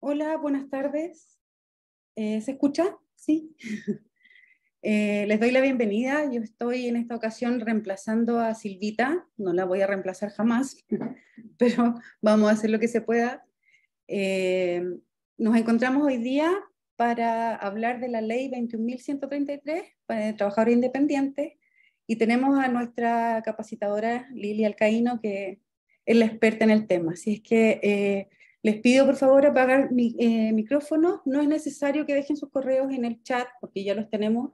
Hola, buenas tardes. ¿Se escucha? Sí. Les doy la bienvenida. Yo estoy en esta ocasión reemplazando a Silvita. No la voy a reemplazar jamás, pero vamos a hacer lo que se pueda. Eh, Nos encontramos hoy día para hablar de la ley 21.133 para el trabajador independiente y tenemos a nuestra capacitadora Lili Alcaíno, que es la experta en el tema. Así es que les pido por favor apagar mi micrófono. No es necesario que dejen sus correos en el chat porque ya los tenemos.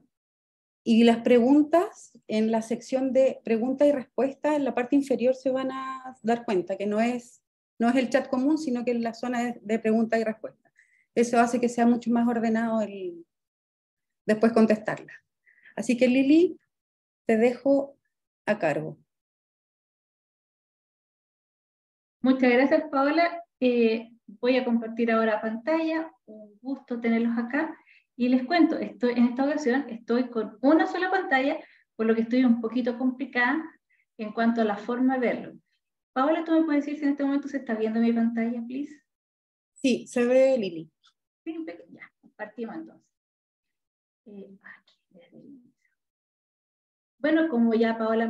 Y las preguntas en la sección de preguntas y respuestas en la parte inferior se van a dar cuenta que no es el chat común, sino que es la zona de preguntas y respuestas. Eso hace que sea mucho más ordenado después contestarla. Así que Lili, te dejo a cargo. Muchas gracias, Paola. Voy a compartir ahora pantalla. Un gusto tenerlos acá. Y les cuento, en esta ocasión estoy con una sola pantalla, por lo que estoy un poquito complicada en cuanto a la forma de verlo. Paola, ¿tú me puedes decir si en este momento se está viendo mi pantalla, please? Sí, se ve Lili. Sí, ya, partimos entonces. Aquí, desde el inicio. Bueno, como ya Paola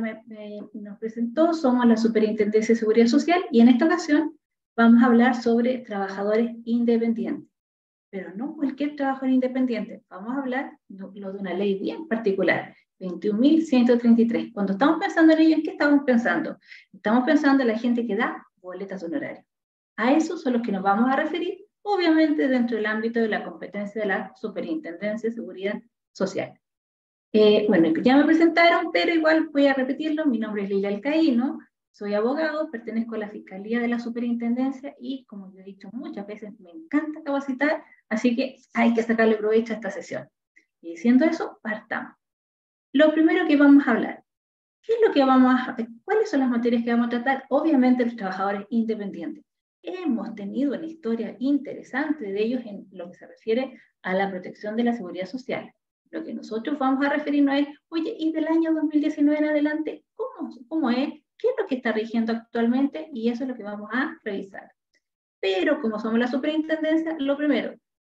nos presentó, somos la Superintendencia de Seguridad Social y en esta ocasión vamos a hablar sobre trabajadores independientes. Pero no cualquier trabajador independiente. Vamos a hablar de una ley bien particular, 21.133. Cuando estamos pensando en ello, ¿en qué estamos pensando? Estamos pensando en la gente que da boletas de honorario. A eso son los que nos vamos a referir, obviamente dentro del ámbito de la competencia de la Superintendencia de Seguridad Social. Bueno, ya me presentaron, pero igual voy a repetirlo. Mi nombre es Lila Alcaíno, soy abogado, pertenezco a la Fiscalía de la Superintendencia y, como yo he dicho muchas veces, me encanta capacitar, así que hay que sacarle provecho a esta sesión. Y diciendo eso, partamos. Lo primero que vamos a hablar, ¿qué es lo que cuáles son las materias que vamos a tratar? Obviamente los trabajadores independientes. Hemos tenido una historia interesante de ellos en lo que se refiere a la protección de la seguridad social. Lo que nosotros vamos a referirnos es, oye, ¿y del año 2019 en adelante cómo es? ¿Qué es lo que está rigiendo actualmente? Y eso es lo que vamos a revisar. Pero como somos la superintendencia, lo primero,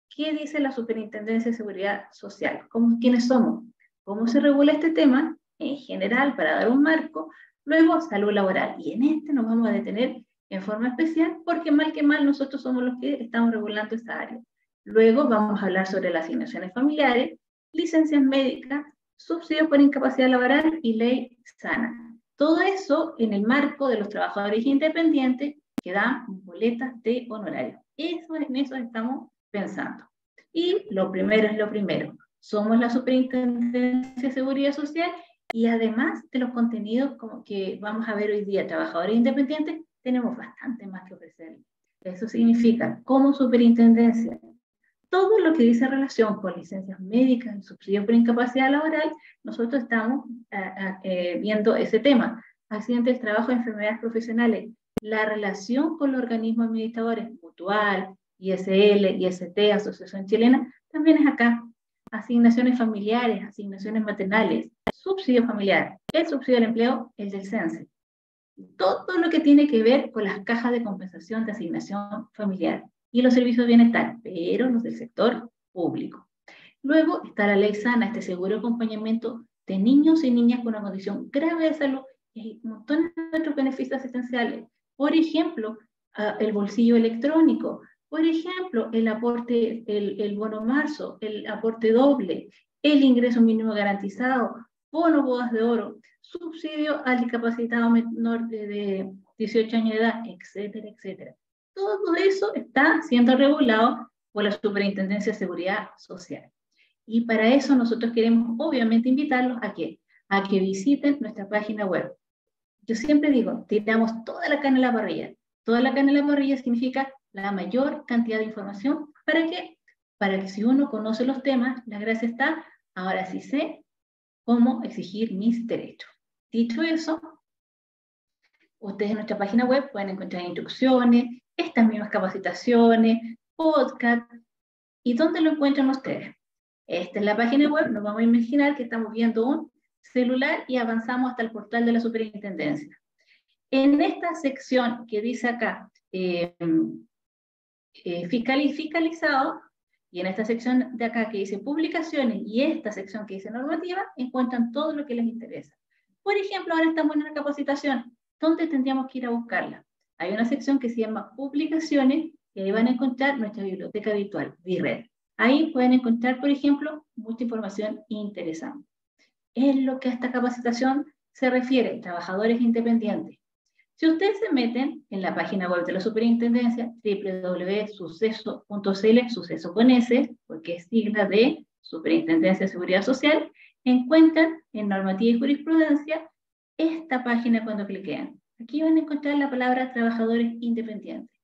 ¿qué dice la Superintendencia de Seguridad Social? ¿Quiénes somos? ¿Cómo se regula este tema? En general, para dar un marco. Luego, salud laboral. Y en este nos vamos a detener en forma especial porque mal que mal nosotros somos los que estamos regulando esta área. Luego vamos a hablar sobre las asignaciones familiares, licencias médicas, subsidios por incapacidad laboral y ley sana. Todo eso en el marco de los trabajadores independientes que dan boletas de honorario. En eso estamos pensando. Y lo primero es lo primero. Somos la Superintendencia de Seguridad Social y además de los contenidos como que vamos a ver hoy día, trabajadores independientes, tenemos bastante más que ofrecer. Eso significa, como superintendencia, todo lo que dice relación con licencias médicas y subsidios por incapacidad laboral, nosotros estamos viendo ese tema. Accidentes de trabajo, enfermedades profesionales, la relación con los organismos administradores, Mutual, ISL, IST, Asociación Chilena, también es acá. Asignaciones familiares, asignaciones maternales, subsidio familiar, el subsidio del empleo, el del CENSE. Todo lo que tiene que ver con las cajas de compensación de asignación familiar y los servicios de bienestar, pero los del sector público. Luego está la ley sana, este seguro de acompañamiento de niños y niñas con una condición grave de salud y montones de otros beneficios asistenciales. Por ejemplo, el bolsillo electrónico, por ejemplo, el aporte, el bono marzo, el aporte doble, el ingreso mínimo garantizado, bono bodas de oro, subsidio al discapacitado menor de 18 años de edad, etcétera, etcétera. Todo eso está siendo regulado por la Superintendencia de Seguridad Social. Y para eso nosotros queremos obviamente invitarlos a que visiten nuestra página web. Yo siempre digo, tiramos toda la carne a la parrilla. Toda la carne a la parrilla significa la mayor cantidad de información. ¿Para qué? Para que si uno conoce los temas, la gracia está, ahora sí sé cómo exigir mis derechos. Dicho eso, ustedes en nuestra página web pueden encontrar instrucciones, estas mismas capacitaciones, podcast. ¿Y dónde lo encuentran ustedes? Esta es la página web, nos vamos a imaginar que estamos viendo un celular y avanzamos hasta el portal de la superintendencia. En esta sección que dice acá, fiscalizado, y en esta sección de acá que dice publicaciones y esta sección que dice normativa, encuentran todo lo que les interesa. Por ejemplo, ahora estamos en una capacitación. ¿Dónde tendríamos que ir a buscarla? Hay una sección que se llama publicaciones, y ahí van a encontrar nuestra biblioteca virtual, VIRED. Ahí pueden encontrar, por ejemplo, mucha información interesante. Es lo que a esta capacitación se refiere, trabajadores independientes. Si ustedes se meten en la página web de la Superintendencia, www.suceso.cl, suceso con S, porque es sigla de Superintendencia de Seguridad Social, encuentran en normativa y jurisprudencia esta página cuando cliquean. Aquí van a encontrar la palabra trabajadores independientes.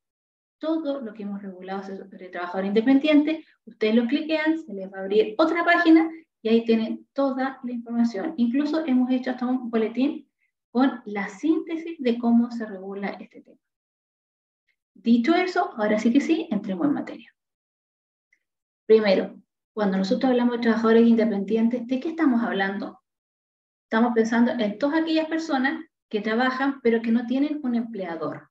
Todo lo que hemos regulado sobre trabajadores independientes, ustedes lo cliquean, se les va a abrir otra página y ahí tienen toda la información. Incluso hemos hecho hasta un boletín con la síntesis de cómo se regula este tema. Dicho eso, ahora sí que sí, entremos en materia. Primero, cuando nosotros hablamos de trabajadores independientes, ¿de qué estamos hablando? Estamos pensando en todas aquellas personas que trabajan pero que no tienen un empleador,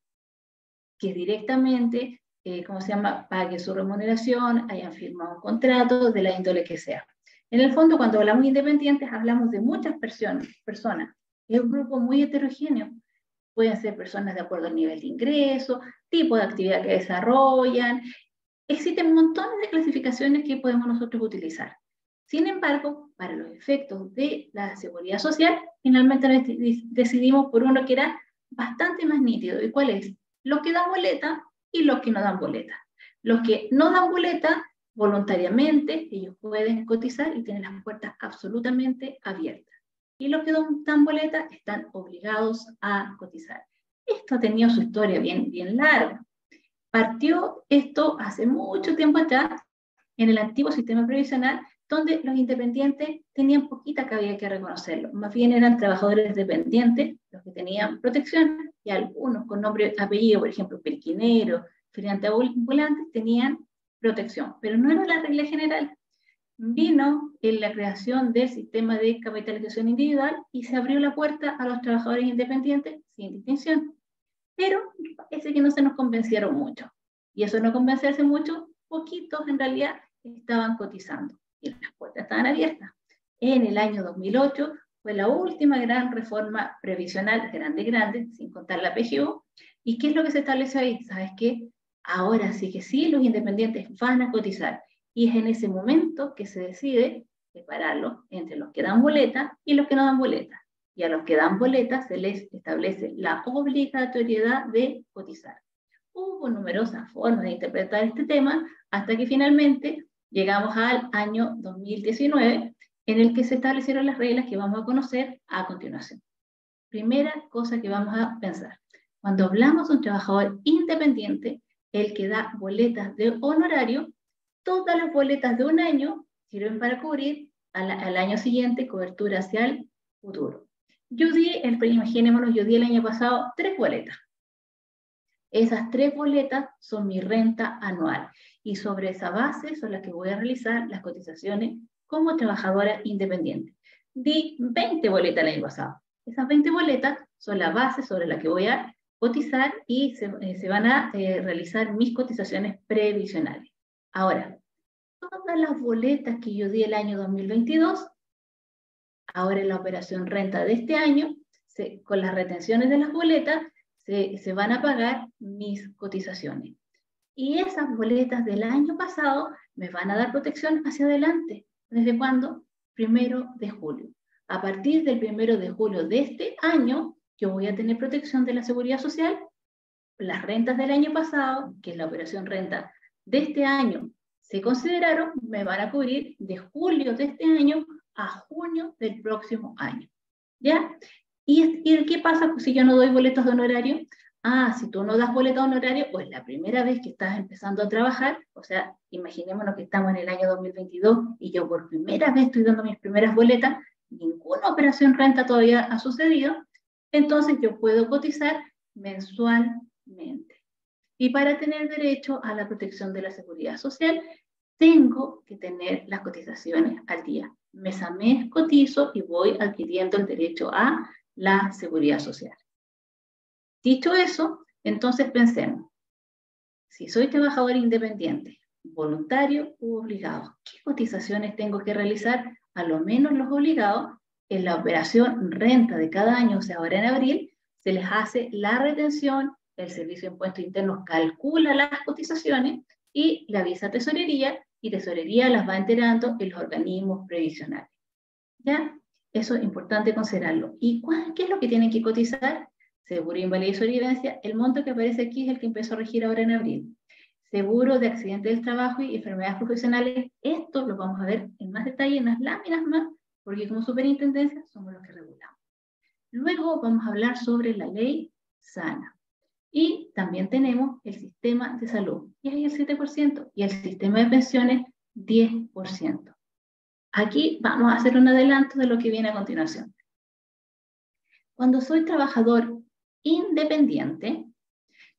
que directamente, ¿cómo se llama?, pague su remuneración, hayan firmado un contrato de la índole que sea. En el fondo, cuando hablamos de independientes, hablamos de muchas personas. Es un grupo muy heterogéneo. Pueden ser personas de acuerdo al nivel de ingreso, tipo de actividad que desarrollan. Existen montones de clasificaciones que podemos nosotros utilizar. Sin embargo, para los efectos de la seguridad social, finalmente decidimos por uno que era bastante más nítido. ¿Y cuál es? Los que dan boleta y los que no dan boleta. Los que no dan boleta, voluntariamente, ellos pueden cotizar y tienen las puertas absolutamente abiertas. Y los que dan boleta están obligados a cotizar. Esto ha tenido su historia bien larga. Partió esto hace mucho tiempo atrás, en el antiguo sistema previsional, donde los independientes tenían poquita cabida que reconocerlo. Más bien eran trabajadores dependientes los que tenían protección, y algunos con nombre y apellido, por ejemplo, periquinero, feriante ambulante, tenían protección, pero no era la regla general. Vino en la creación del sistema de capitalización individual y se abrió la puerta a los trabajadores independientes sin distinción. Pero parece que no se nos convencieron mucho. Y eso no convencerse mucho, poquitos en realidad estaban cotizando. Y las puertas estaban abiertas. En el año 2008 fue la última gran reforma previsional, grande, sin contar la PGU. ¿Y qué es lo que se estableció ahí? ¿Sabes qué? Ahora sí que sí, los independientes van a cotizar. Y es en ese momento que se decide separarlos entre los que dan boleta y los que no dan boleta. Y a los que dan boleta se les establece la obligatoriedad de cotizar. Hubo numerosas formas de interpretar este tema hasta que finalmente llegamos al año 2019, en el que se establecieron las reglas que vamos a conocer a continuación. Primera cosa que vamos a pensar. Cuando hablamos de un trabajador independiente, el que da boletas de honorario, todas las boletas de un año sirven para cubrir al año siguiente cobertura hacia el futuro. Imaginémonos, yo di el año pasado 3 boletas. Esas 3 boletas son mi renta anual y sobre esa base son las que voy a realizar las cotizaciones como trabajadora independiente. Di 20 boletas el año pasado. Esas 20 boletas son la base sobre la que voy a cotizar y se van a realizar mis cotizaciones previsionales. Ahora, todas las boletas que yo di el año 2022, ahora en la operación renta de este año, con las retenciones de las boletas, se van a pagar mis cotizaciones. Y esas boletas del año pasado me van a dar protección hacia adelante. ¿Desde cuándo? 1 de julio. A partir del 1 de julio de este año, yo voy a tener protección de la seguridad social. Las rentas del año pasado, que es la operación renta de este año, se consideraron, me van a cubrir de julio de este año a junio del próximo año. ¿Ya? ¿Y qué pasa si yo no doy boletos de honorario? Si tú no das boletos de honorario, pues la primera vez que estás empezando a trabajar, o sea, imaginémonos que estamos en el año 2022 y yo por primera vez estoy dando mis primeras boletas, ninguna operación renta todavía ha sucedido, entonces yo puedo cotizar mensualmente. Y para tener derecho a la protección de la seguridad social, tengo que tener las cotizaciones al día. Mes a mes cotizo y voy adquiriendo el derecho a la seguridad social. Dicho eso, entonces pensemos, si soy trabajador independiente, voluntario u obligado, ¿qué cotizaciones tengo que realizar? A lo menos los obligados, en la operación renta de cada año, o sea, ahora en abril, se les hace la retención, el Servicio de Impuestos Internos calcula las cotizaciones y la avisa a Tesorería, y Tesorería las va enterando en los organismos previsionales. ¿Ya? Eso es importante considerarlo. ¿Y qué es lo que tienen que cotizar? Seguro de invalidez y sobrevivencia. El monto que aparece aquí es el que empezó a regir ahora en abril. Seguro de accidente del trabajo y enfermedades profesionales. Esto lo vamos a ver en más detalle, en las láminas más, porque como superintendencia somos los que regulamos. Luego vamos a hablar sobre la ley SANA. Y también tenemos el sistema de salud, y ahí el 7%, y el sistema de pensiones, 10%. Aquí vamos a hacer un adelanto de lo que viene a continuación. Cuando soy trabajador independiente,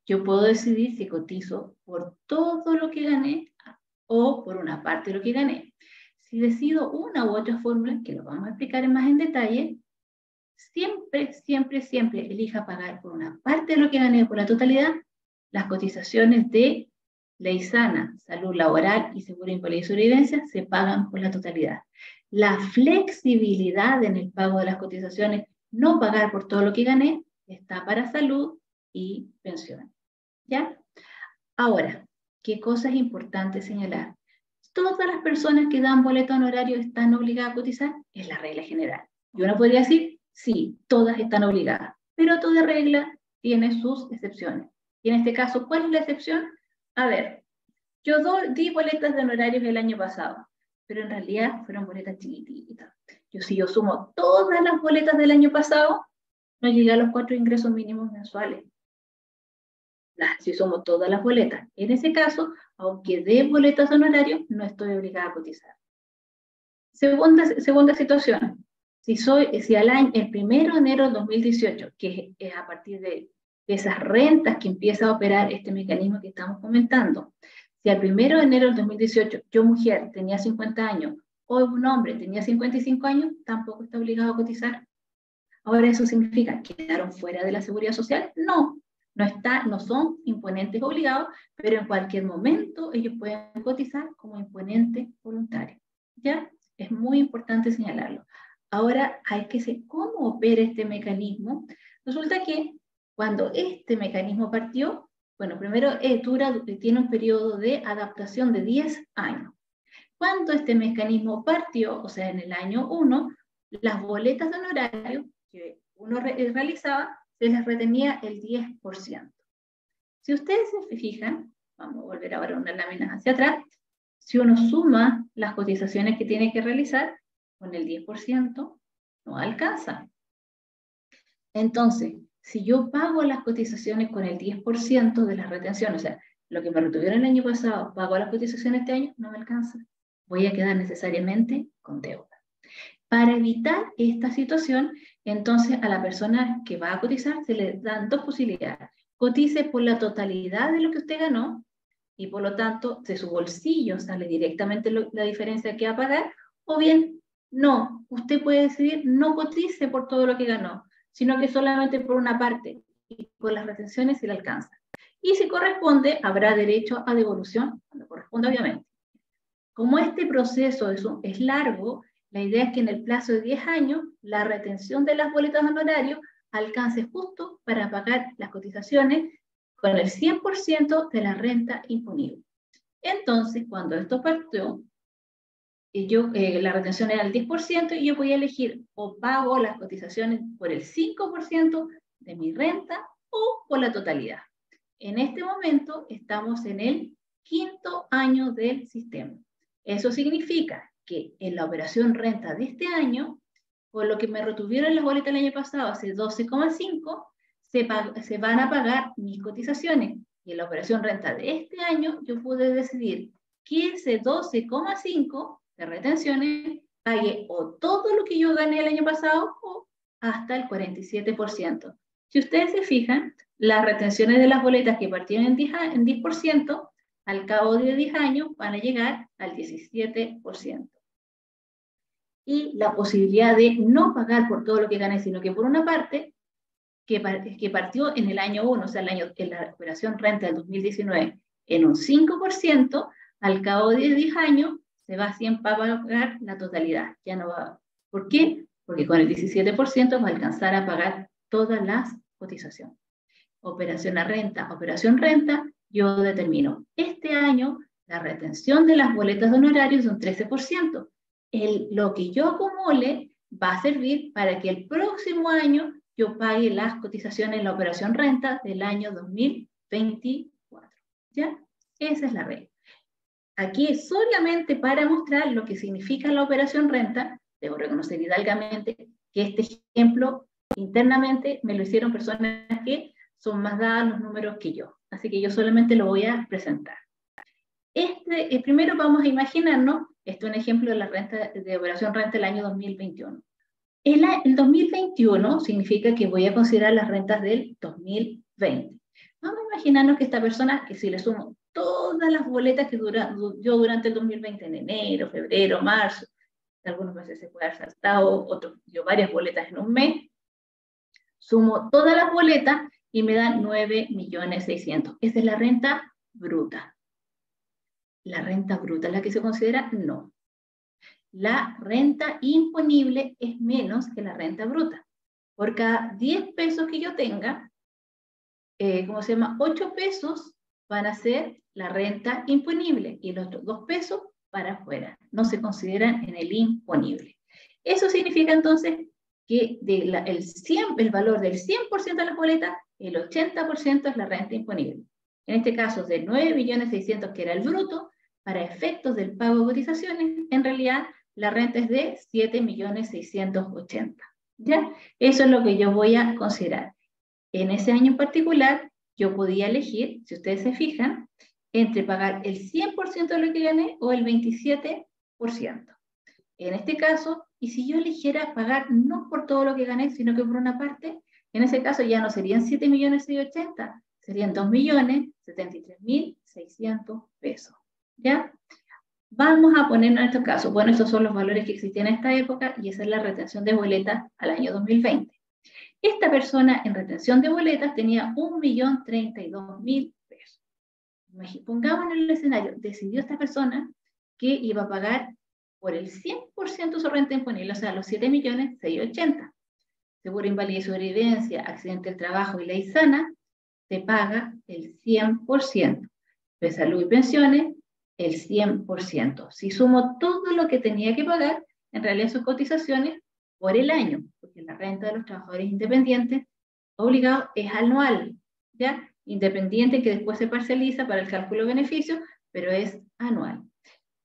yo puedo decidir si cotizo por todo lo que gané o por una parte de lo que gané. Si decido una u otra fórmula, que lo vamos a explicar más en detalle, siempre, siempre, siempre elija pagar por una parte de lo que gané por la totalidad. Las cotizaciones de Ley Sana, Salud Laboral y Seguro de Invalidez y Sobrevivencia se pagan por la totalidad. La flexibilidad en el pago de las cotizaciones, no pagar por todo lo que gané, está para salud y pensiones. ¿Ya? Ahora, ¿qué cosa es importante señalar? Todas las personas que dan boleto honorario están obligadas a cotizar, es la regla general. Y uno podría decir, sí, todas están obligadas, pero toda regla tiene sus excepciones. Y en este caso, ¿cuál es la excepción? A ver, yo di boletas de honorarios el año pasado, pero en realidad fueron boletas chiquititas. Si yo sumo todas las boletas del año pasado, no llegué a los 4 ingresos mínimos mensuales. Si sumo todas las boletas. En ese caso, aunque dé boletas de honorarios, no estoy obligada a cotizar. Segunda situación. Si el 1 de enero del 2018, que es a partir de esas rentas que empieza a operar este mecanismo que estamos comentando, si al 1 de enero del 2018 yo, mujer, tenía 50 años o un hombre tenía 55 años, tampoco está obligado a cotizar. Ahora, ¿eso significa que quedaron fuera de la seguridad social? No, no son imponentes obligados, pero en cualquier momento ellos pueden cotizar como imponente voluntario. ¿Ya? Es muy importante señalarlo. Ahora hay que saber cómo opera este mecanismo. Resulta que cuando este mecanismo partió, bueno, primero tiene un periodo de adaptación de 10 años. Cuando este mecanismo partió, o sea, en el año 1, las boletas de honorario que uno realizaba, se les retenía el 10%. Si ustedes se fijan, vamos a volver ahora unas láminas hacia atrás, si uno suma las cotizaciones que tiene que realizar, con el 10% no alcanza. Entonces, si yo pago las cotizaciones con el 10% de las retenciones, o sea, lo que me retuvieron el año pasado, pago las cotizaciones este año, no me alcanza. Voy a quedar necesariamente con deuda. Para evitar esta situación, entonces a la persona que va a cotizar se le dan dos posibilidades. Cotice por la totalidad de lo que usted ganó y por lo tanto de su bolsillo sale directamente la diferencia que va a pagar, o bien no, usted puede decidir no cotice por todo lo que ganó, sino que solamente por una parte y por las retenciones si le alcanza. Y si corresponde, habrá derecho a devolución, cuando corresponde obviamente. Como este proceso es largo, la idea es que en el plazo de 10 años la retención de las boletas de honorario alcance justo para pagar las cotizaciones con el 100% de la renta imponible. Entonces, cuando esto partió, la retención era el 10% y yo podía elegir o pago las cotizaciones por el 5% de mi renta o por la totalidad. En este momento estamos en el 5º año del sistema. Eso significa que en la operación renta de este año, por lo que me retuvieron las boletas el año pasado, hace 12,5, se van a pagar mis cotizaciones. Y en la operación renta de este año, yo pude decidir que ese 12,5 de retenciones pague o todo lo que yo gané el año pasado o hasta el 47%. Si ustedes se fijan, las retenciones de las boletas que partieron en 10%, al cabo de 10 años van a llegar al 17%. Y la posibilidad de no pagar por todo lo que gané, sino que por una parte, que partió en el año 1, o sea, en la operación renta del 2019, en un 5%, al cabo de 10 años, se va siempre a pagar la totalidad. Ya no va. ¿Por qué? Porque con el 17% va a alcanzar a pagar todas las cotizaciones. Operación a renta, operación renta, yo determino este año la retención de las boletas de honorarios es un 13%. Lo que yo acumule va a servir para que el próximo año yo pague las cotizaciones en la operación renta del año 2024. ¿Ya? Esa es la regla. Aquí solamente para mostrar lo que significa la operación renta, debo reconocer hidalgamente que este ejemplo internamente me lo hicieron personas que son más dadas los números que yo. Así que yo solamente lo voy a presentar. Primero vamos a imaginarnos, este es un ejemplo de la renta de operación renta del año 2021. El 2021 significa que voy a considerar las rentas del 2020. Vamos a imaginarnos que esta persona, que si le sumo todas las boletas que yo durante el 2020, en enero, febrero, marzo, algunos meses se puede haber saltado, otros dio varias boletas en un mes, sumo todas las boletas y me dan 9.600.000. Esa es la renta bruta. ¿La renta bruta es la que se considera? No. La renta imponible es menos que la renta bruta. Por cada 10 pesos que yo tenga, 8 pesos van a ser la renta imponible y los otros 2 pesos para afuera. No se consideran en el imponible. Eso significa entonces que el valor del 100% de las boletas, el 80% es la renta imponible. En este caso, de 9.600.000, que era el bruto, para efectos del pago de cotizaciones, en realidad la renta es de 7.680.000. ¿Ya? Eso es lo que yo voy a considerar. En ese año en particular, yo podía elegir, si ustedes se fijan, entre pagar el 100% de lo que gané o el 27%. En este caso, y si yo eligiera pagar no por todo lo que gané, sino que por una parte, en ese caso ya no serían 7.680.000, serían 2.073.600 pesos. ¿Ya? Vamos a poner en estos casos, bueno, estos son los valores que existían en esta época y esa es la retención de boletas al año 2020. Esta persona en retención de boletas tenía 1.032.000 pesos. Pongamos en el escenario, decidió esta persona que iba a pagar por el 100% su renta imponible, o sea, los 7.680.000. Seguro invalidez y sobrevivencia, accidente del trabajo y ley sana, se paga el 100%. De salud y pensiones, el 100%. Si sumo todo lo que tenía que pagar, en realidad sus cotizaciones por el año, porque la renta de los trabajadores independientes obligado es anual, ¿ya? Independiente que después se parcializa para el cálculo de beneficios, pero es anual.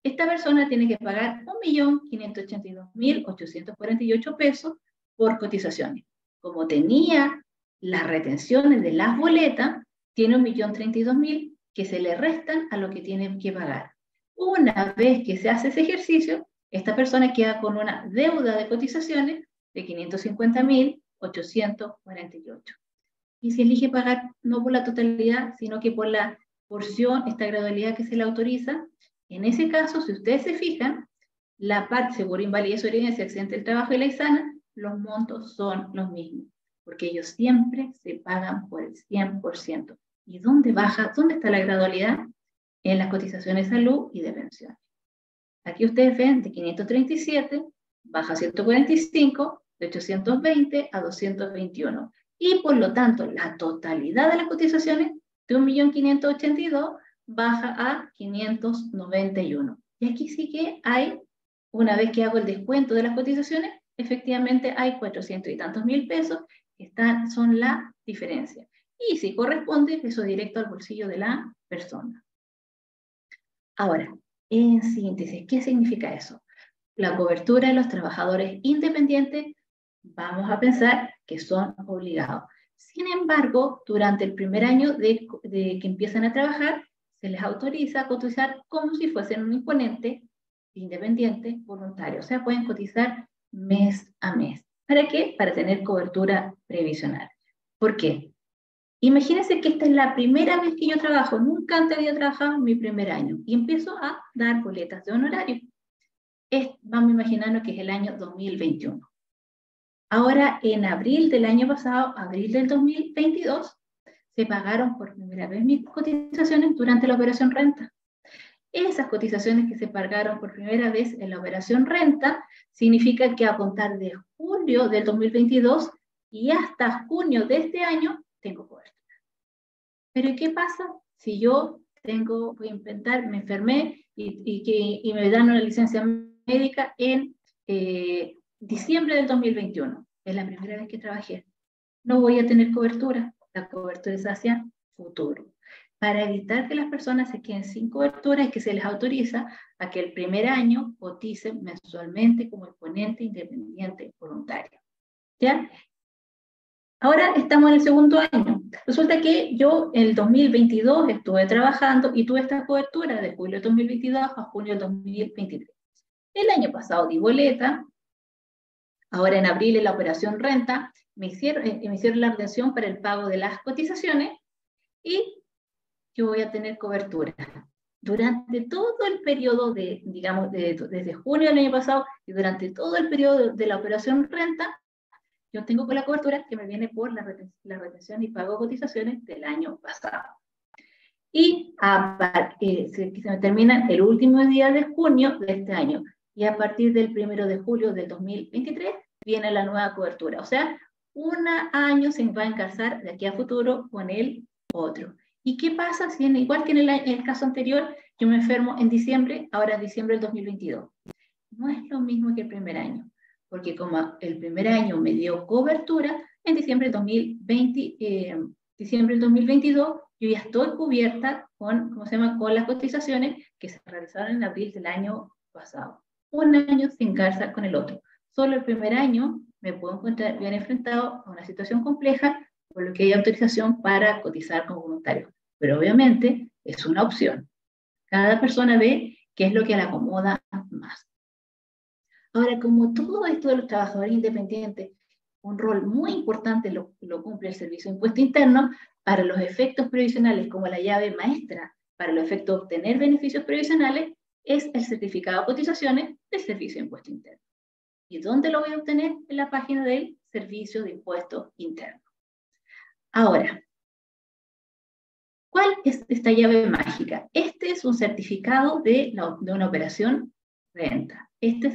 Esta persona tiene que pagar 1.582.848 pesos por cotizaciones. Como tenía las retenciones de las boletas, tiene 1.032.000 que se le restan a lo que tienen que pagar. Una vez que se hace ese ejercicio, esta persona queda con una deuda de cotizaciones de 550.848. Y si elige pagar no por la totalidad, sino que por la porción, esta gradualidad que se le autoriza, en ese caso, si ustedes se fijan, la parte seguro, invalidez, sobrevivencia, accidente del trabajo y ley sana, los montos son los mismos, porque ellos siempre se pagan por el 100%. ¿Y dónde baja? ¿Dónde está la gradualidad? En las cotizaciones de salud y de pensiones. Aquí ustedes ven de 537, baja a 145, de 820 a 221. Y por lo tanto, la totalidad de las cotizaciones de 1.582.000 baja a 591. Y aquí sí que hay, una vez que hago el descuento de las cotizaciones, efectivamente hay 400 y tantos mil pesos que son la diferencia. Y si corresponde, eso directo al bolsillo de la persona. Ahora, en síntesis, ¿qué significa eso? La cobertura de los trabajadores independientes, vamos a pensar que son obligados. Sin embargo, durante el primer año de que empiezan a trabajar, se les autoriza a cotizar como si fuesen un imponente independiente voluntario. O sea, pueden cotizar mes a mes. ¿Para qué? Para tener cobertura previsional. ¿Por qué? Imagínense que esta es la primera vez que yo trabajo, nunca antes había trabajado en mi primer año, y empiezo a dar boletas de honorario. Vamos a imaginarnos que es el año 2021. Ahora, en abril del año pasado, abril del 2022, se pagaron por primera vez mis cotizaciones durante la operación renta. Esas cotizaciones que se pagaron por primera vez en la operación renta significa que a contar de julio del 2022 y hasta junio de este año tengo cobertura. Pero ¿qué pasa si yo voy a inventar, me enfermé y me dan una licencia médica en diciembre del 2021? Es la primera vez que trabajé. No voy a tener cobertura. La cobertura es hacia futuro. Para evitar que las personas se queden sin cobertura, es que se les autoriza a que el primer año coticen mensualmente como exponente independiente voluntario. ¿Ya? Ahora estamos en el segundo año. Resulta que yo en el 2022 estuve trabajando y tuve esta cobertura de julio del 2022 a junio del 2023. El año pasado di boleta. Ahora en abril en la operación renta me hicieron la retención para el pago de las cotizaciones y yo voy a tener cobertura. Durante todo el periodo desde junio del año pasado y durante todo el periodo de la operación renta, yo tengo con la cobertura que me viene por la retención y pago de cotizaciones del año pasado. Y se me termina el último día de junio de este año. Y a partir del 1 de julio del 2023 viene la nueva cobertura. O sea, un año se va a encarzar de aquí a futuro con el otro. ¿Y qué pasa si, igual que en el caso anterior, yo me enfermo en diciembre, ahora es diciembre del 2022? No es lo mismo que el primer año, porque como el primer año me dio cobertura, en diciembre del 2022, yo ya estoy cubierta con las cotizaciones que se realizaron en abril del año pasado. Un año se engarza con el otro. Solo el primer año me puedo encontrar bien enfrentado a una situación compleja, por lo que hay autorización para cotizar como voluntario. Pero obviamente es una opción. Cada persona ve qué es lo que le acomoda más. Ahora, como todo esto de los trabajadores independientes, un rol muy importante lo cumple el Servicio de Impuesto Interno para los efectos previsionales, como la llave maestra para los efectos de obtener beneficios previsionales, es el certificado de cotizaciones del Servicio de Impuesto Interno. ¿Y dónde lo voy a obtener? En la página del Servicio de Impuesto Interno. Ahora, ¿cuál es esta llave mágica? Este es un certificado de una operación renta. Este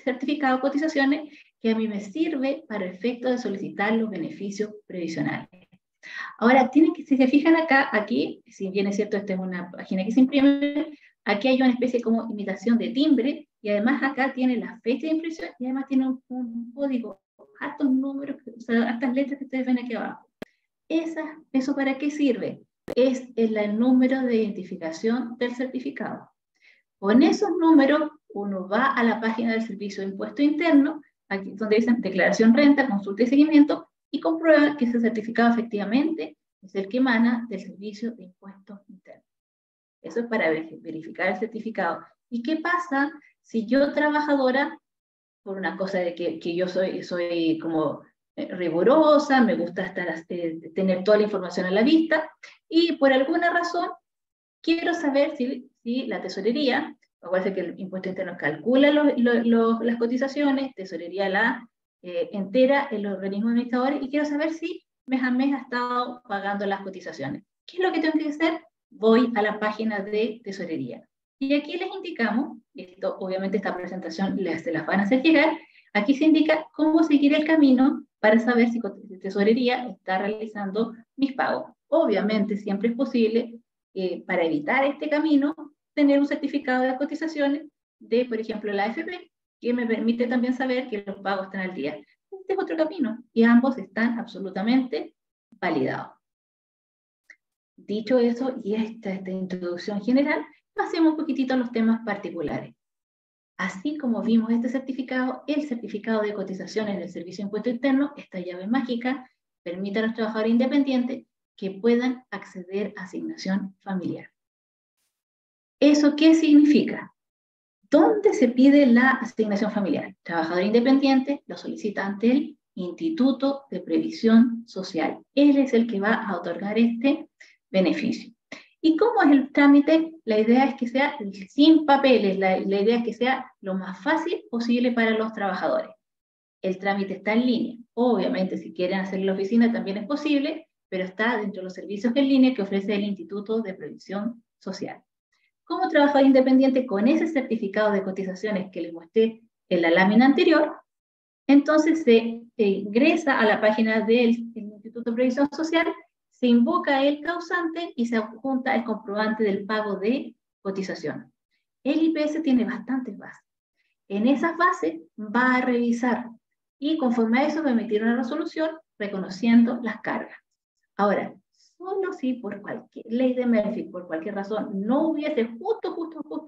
certificado de cotizaciones que a mí me sirve para el efecto de solicitar los beneficios previsionales. Ahora, si se fijan aquí, si bien es cierto, esta es una página que se imprime, aquí hay una especie como imitación de timbre, y además acá tiene la fecha de impresión, y además tiene un código, hartos números, o sea, hartas letras que ustedes ven aquí abajo. ¿Eso para qué sirve? Es el número de identificación del certificado. Con esos números, uno va a la página del Servicio de Impuesto Interno, aquí donde dicen declaración renta, consulta y seguimiento, y comprueba que ese certificado efectivamente es el que emana del Servicio de Impuesto Interno. Eso es para verificar el certificado. ¿Y qué pasa si yo, trabajadora, por una cosa de que yo soy como rigurosa, me gusta tener toda la información a la vista, y por alguna razón quiero saber si la tesorería, acuérdense que el impuesto interno calcula las cotizaciones, tesorería la entera el organismo administrador, y quiero saber si mes a mes ha estado pagando las cotizaciones. ¿Qué es lo que tengo que hacer? Voy a la página de tesorería. Y aquí les indicamos, esto obviamente esta presentación se las van a hacer llegar, aquí se indica cómo seguir el camino para saber si tesorería está realizando mis pagos. Obviamente siempre es posible, para evitar este camino, tener un certificado de cotizaciones de, por ejemplo, la AFP, que me permite también saber que los pagos están al día. Este es otro camino y ambos están absolutamente validados. Dicho eso, y esta introducción general, pasemos un poquitito a los temas particulares. Así como vimos este certificado, el certificado de cotizaciones del Servicio de Impuesto Interno, esta llave mágica, permite a los trabajadores independientes que puedan acceder a asignación familiar. ¿Eso qué significa? ¿Dónde se pide la asignación familiar? Trabajador independiente lo solicita ante el Instituto de Previsión Social. Él es el que va a otorgar este beneficio. ¿Y cómo es el trámite? La idea es que sea sin papeles, la idea es que sea lo más fácil posible para los trabajadores. El trámite está en línea. Obviamente, si quieren hacer en la oficina también es posible, pero está dentro de los servicios en línea que ofrece el Instituto de Previsión Social. Como trabajador independiente con ese certificado de cotizaciones que les mostré en la lámina anterior, entonces se ingresa a la página del Instituto de Previsión Social, se invoca el causante y se adjunta el comprobante del pago de cotización. El IPS tiene bastantes bases. En esas bases va a revisar y conforme a eso va a emitir una resolución reconociendo las cargas. Ahora, solo si por cualquier ley de Murphy, por cualquier razón, no hubiese justo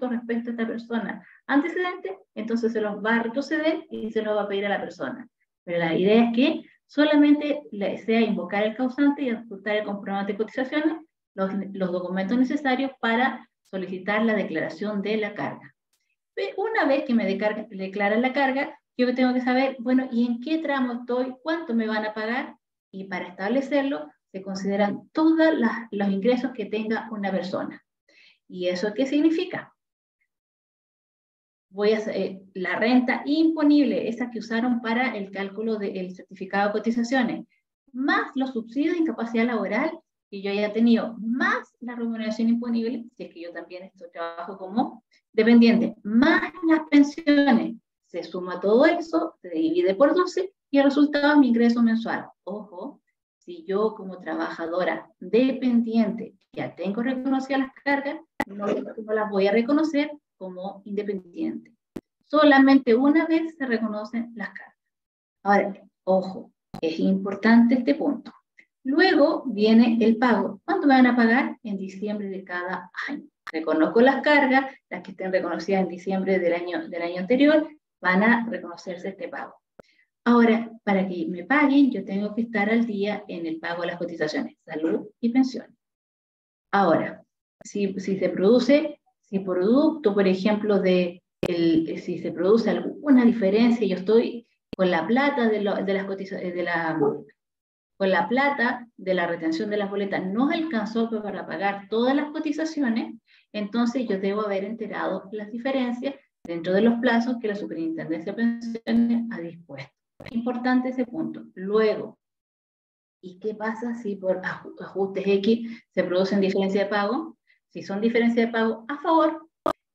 respecto a esta persona antecedente, entonces se los va a retroceder y se los va a pedir a la persona. Pero la idea es que solamente sea invocar el causante y adjuntar el comprobante de cotizaciones, los documentos necesarios para solicitar la declaración de la carga. Una vez que me declaran la carga, yo tengo que saber, bueno, ¿y en qué tramo estoy? ¿Cuánto me van a pagar? Y para establecerlo, se consideran todos los ingresos que tenga una persona. ¿Y eso qué significa? La renta imponible, esa que usaron para el cálculo del certificado de cotizaciones, más los subsidios de incapacidad laboral que yo haya tenido, más la remuneración imponible, si es que yo también trabajo como dependiente, más las pensiones, se suma todo eso, se divide por 12 y el resultado es mi ingreso mensual. Ojo, si yo como trabajadora dependiente ya tengo reconocidas las cargas, no las voy a reconocer como independiente. Solamente una vez se reconocen las cargas. Ahora, ojo, es importante este punto. Luego viene el pago. ¿Cuánto me van a pagar? En diciembre de cada año. Reconozco las cargas, las que estén reconocidas en diciembre del año anterior, van a reconocerse este pago. Ahora, para que me paguen, yo tengo que estar al día en el pago de las cotizaciones, salud y pensiones. Ahora, si se produce, si producto, por ejemplo, si se produce alguna diferencia, yo estoy con la plata de las cotizaciones, con la plata de la retención de las boletas no alcanzó para pagar todas las cotizaciones, entonces yo debo haber enterado las diferencias dentro de los plazos que la Superintendencia de Pensiones ha dispuesto. Es importante ese punto. Luego, ¿y qué pasa si por ajustes X se producen diferencias de pago? Si son diferencias de pago a favor,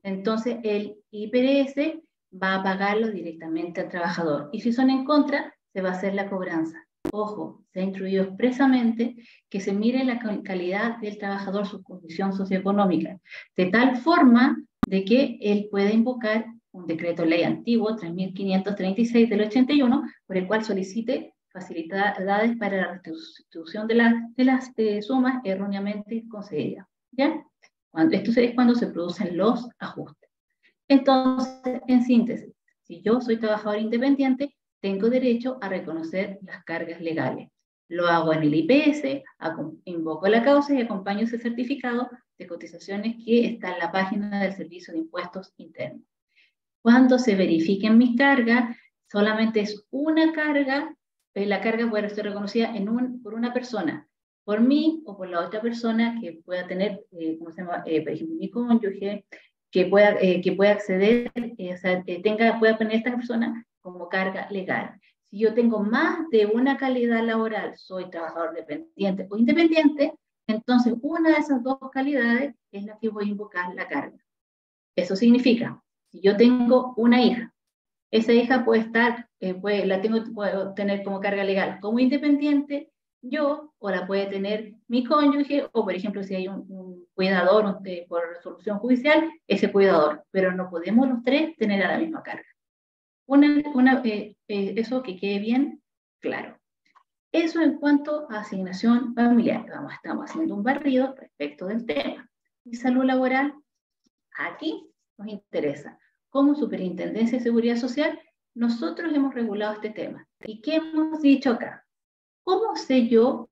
entonces el IPRS va a pagarlo directamente al trabajador. Y si son en contra, se va a hacer la cobranza. Ojo, se ha instruido expresamente que se mire la calidad del trabajador, su condición socioeconómica, de tal forma de que él pueda invocar un decreto ley antiguo, 3536 del 81, por el cual solicite facilidades para la restitución de las sumas erróneamente concedidas. ¿Ya? Esto es cuando se producen los ajustes. Entonces, en síntesis, si yo soy trabajador independiente, tengo derecho a reconocer las cargas legales. Lo hago en el IPS, invoco la causa y acompaño ese certificado de cotizaciones que está en la página del Servicio de Impuestos Internos. Cuando se verifiquen mis cargas, solamente es una carga, la carga puede ser reconocida por una persona, por mí o por la otra persona que pueda tener, ¿cómo se llama? Por ejemplo, mi cónyuge, que pueda acceder, pueda poner esta persona como carga legal. Si yo tengo más de una calidad laboral, soy trabajador dependiente o independiente, entonces una de esas dos calidades es la que voy a invocar la carga. Eso significa, si yo tengo una hija, esa hija puedo tener como carga legal como independiente yo, o la puede tener mi cónyuge, o por ejemplo si hay un cuidador por resolución judicial, ese cuidador, pero no podemos los tres tener a la misma carga. Eso que quede bien claro. Eso en cuanto a asignación familiar. Estamos haciendo un barrido respecto del tema. Y salud laboral, aquí nos interesa. Como Superintendencia de Seguridad Social, nosotros hemos regulado este tema. ¿Y qué hemos dicho acá? ¿Cómo sé yo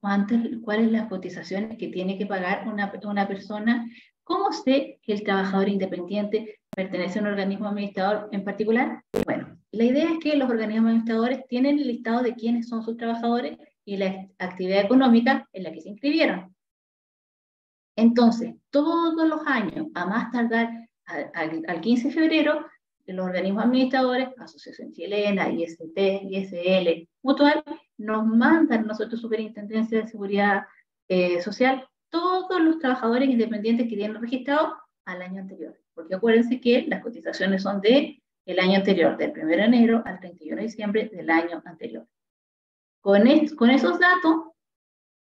cuáles las cotizaciones que tiene que pagar una persona? ¿Cómo sé que el trabajador independiente pertenece a un organismo administrador en particular? Bueno, la idea es que los organismos administradores tienen el listado de quiénes son sus trabajadores y la actividad económica en la que se inscribieron. Entonces, todos los años, a más tardar al 15 de febrero, los organismos administradores, Asociación Chilena, IST, ISL, Mutual, nos mandan nosotros, Superintendencia de Seguridad Social, todos los trabajadores independientes que tienen registrados al año anterior. Porque acuérdense que las cotizaciones son del año anterior, del 1 de enero al 31 de diciembre del año anterior. Con esos datos,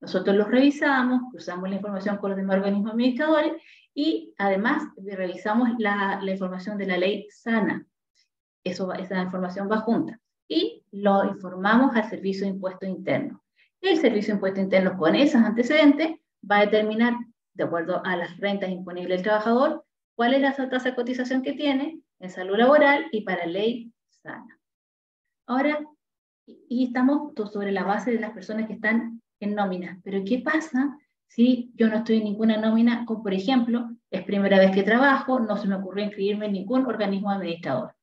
nosotros los revisamos, cruzamos la información con los demás organismos administradores y además revisamos la información de la ley SANA. Esa información va junta. Y lo informamos al Servicio de Impuestos Internos. El Servicio de Impuestos Internos, con esos antecedentes, va a determinar, de acuerdo a las rentas imponibles del trabajador, cuál es la tasa de cotización que tiene en salud laboral y para ley SANA. Ahora, y estamos sobre la base de las personas que están en nómina. Pero ¿qué pasa si yo no estoy en ninguna nómina? O, por ejemplo, es primera vez que trabajo, no se me ocurrió inscribirme en ningún organismo administrador.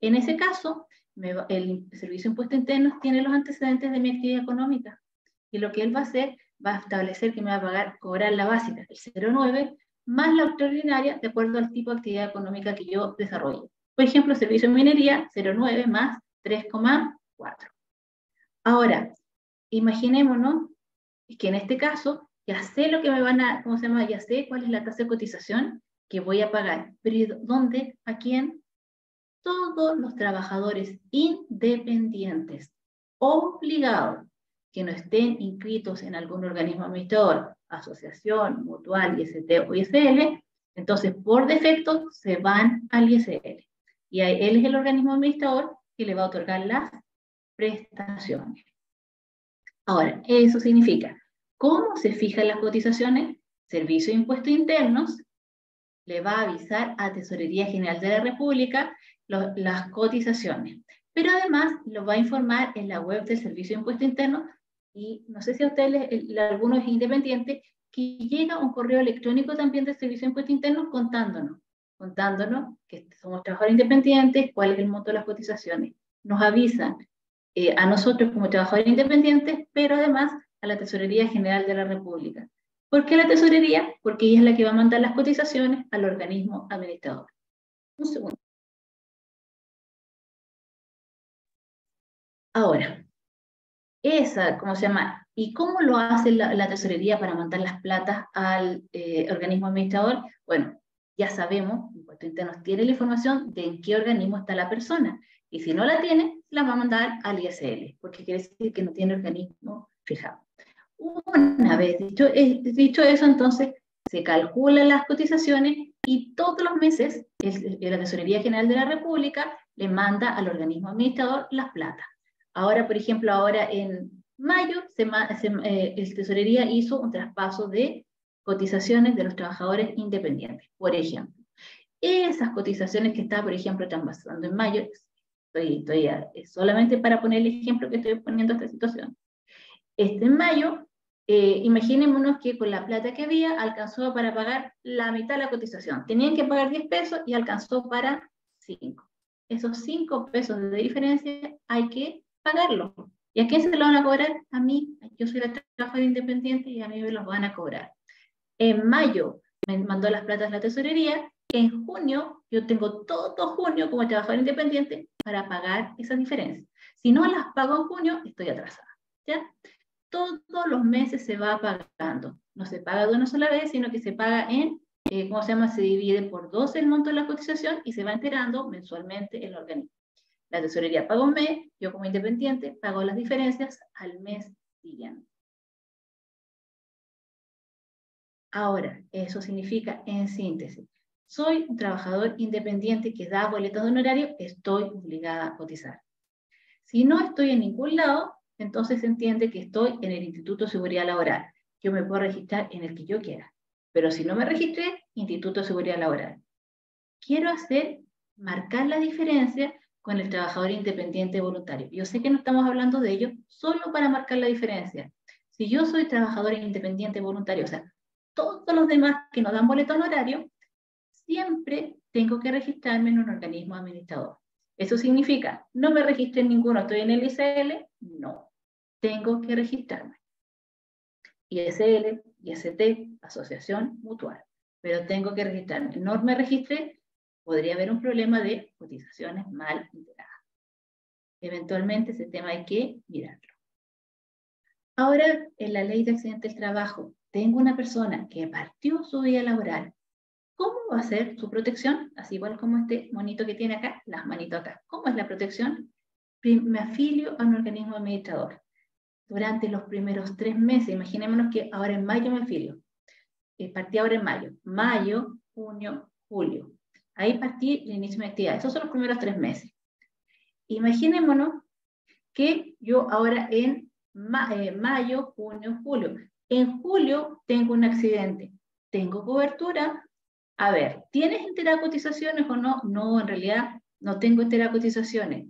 En ese caso, el Servicio de Impuestos Internos tiene los antecedentes de mi actividad económica. Y lo que él va a hacer, va a establecer que me va a cobrar la básica, el 0,9, más la extraordinaria, de acuerdo al tipo de actividad económica que yo desarrollo. Por ejemplo, servicio de minería, 0,9 más 3,4. Ahora, imaginémonos que en este caso ya sé lo que me van a, ¿cómo se llama? Ya sé cuál es la tasa de cotización que voy a pagar. ¿Pero dónde? ¿A quién? Todos los trabajadores independientes, obligados, que no estén inscritos en algún organismo administrador, asociación, mutual, IST o ISL, entonces por defecto se van al ISL. Y él es el organismo administrador que le va a otorgar las prestaciones. Ahora, eso significa, ¿cómo se fijan las cotizaciones? Servicio de Impuestos Internos le va a avisar a Tesorería General de la República las cotizaciones. Pero además lo va a informar en la web del Servicio de Impuestos Internos, y no sé si a ustedes, algunos es independiente, que llega un correo electrónico también del Servicio de Impuestos Internos contándonos que somos trabajadores independientes, cuál es el monto de las cotizaciones. Nos avisan a nosotros como trabajadores independientes, pero además a la Tesorería General de la República. ¿Por qué la Tesorería? Porque ella es la que va a mandar las cotizaciones al organismo administrador. Un segundo. Ahora, ¿cómo se llama? ¿Y cómo lo hace la Tesorería para mandar las platas al organismo administrador? Bueno, ya sabemos, Impuestos Internos tiene la información de en qué organismo está la persona. Y si no la tiene, la va a mandar al ISL, porque quiere decir que no tiene organismo fijado. Una vez dicho eso, entonces se calculan las cotizaciones y todos los meses la Tesorería General de la República le manda al organismo administrador las platas. Ahora, por ejemplo, ahora en mayo, el Tesorería hizo un traspaso de cotizaciones de los trabajadores independientes. Por ejemplo, esas cotizaciones que está, por ejemplo, están pasando en mayo, solamente para poner el ejemplo que estoy poniendo esta situación. En mayo, imaginémonos que con la plata que había, alcanzó para pagar la mitad de la cotización. Tenían que pagar 10 pesos y alcanzó para 5. Esos 5 pesos de diferencia hay que pagarlo. ¿Y a quién se lo van a cobrar? A mí. Yo soy la trabajadora independiente y a mí me los van a cobrar. En mayo me mandó las platas la tesorería. En junio, yo tengo todo junio como trabajadora independiente para pagar esa diferencia. Si no las pago en junio, estoy atrasada. ¿Ya? Todos los meses se va pagando. No se paga de una sola vez, sino que se paga ¿cómo se llama? Se divide por 12 el monto de la cotización y se va enterando mensualmente el organismo. La tesorería paga un mes, yo como independiente pago las diferencias al mes siguiente. Ahora, eso significa, en síntesis, soy un trabajador independiente que da boletas de honorario, estoy obligada a cotizar. Si no estoy en ningún lado, entonces se entiende que estoy en el Instituto de Seguridad Laboral. Yo me puedo registrar en el que yo quiera. Pero si no me registré, Instituto de Seguridad Laboral. Quiero marcar la diferencia con el trabajador independiente voluntario. Yo sé que no estamos hablando de ello, solo para marcar la diferencia. Si yo soy trabajador independiente voluntario, o sea, todos los demás que nos dan boleto honorario, siempre tengo que registrarme en un organismo administrador. ¿Eso significa, no me registré en ninguno, estoy en el ISL? No, tengo que registrarme. ISL, IST, asociación, mutual. Pero tengo que registrarme. No me registré, podría haber un problema de cotizaciones mal integradas. Eventualmente ese tema hay que mirarlo. Ahora, en la ley de accidente del trabajo, tengo una persona que partió su vida laboral. ¿Cómo va a ser su protección? Así igual como este monito que tiene acá, las manitos acá. ¿Cómo es la protección? Me afilio a un organismo administrador. Durante los primeros 3 meses, imaginémonos que ahora en mayo me afilio. Partí ahora en mayo. Mayo, junio, julio. Ahí partí el inicio de mi actividad. Esos son los primeros 3 meses. Imaginémonos que yo ahora en mayo, junio, julio. En julio tengo un accidente. ¿Tengo cobertura? A ver, ¿tienes enteras cotizaciones o no? No, en realidad no tengo enteras cotizaciones.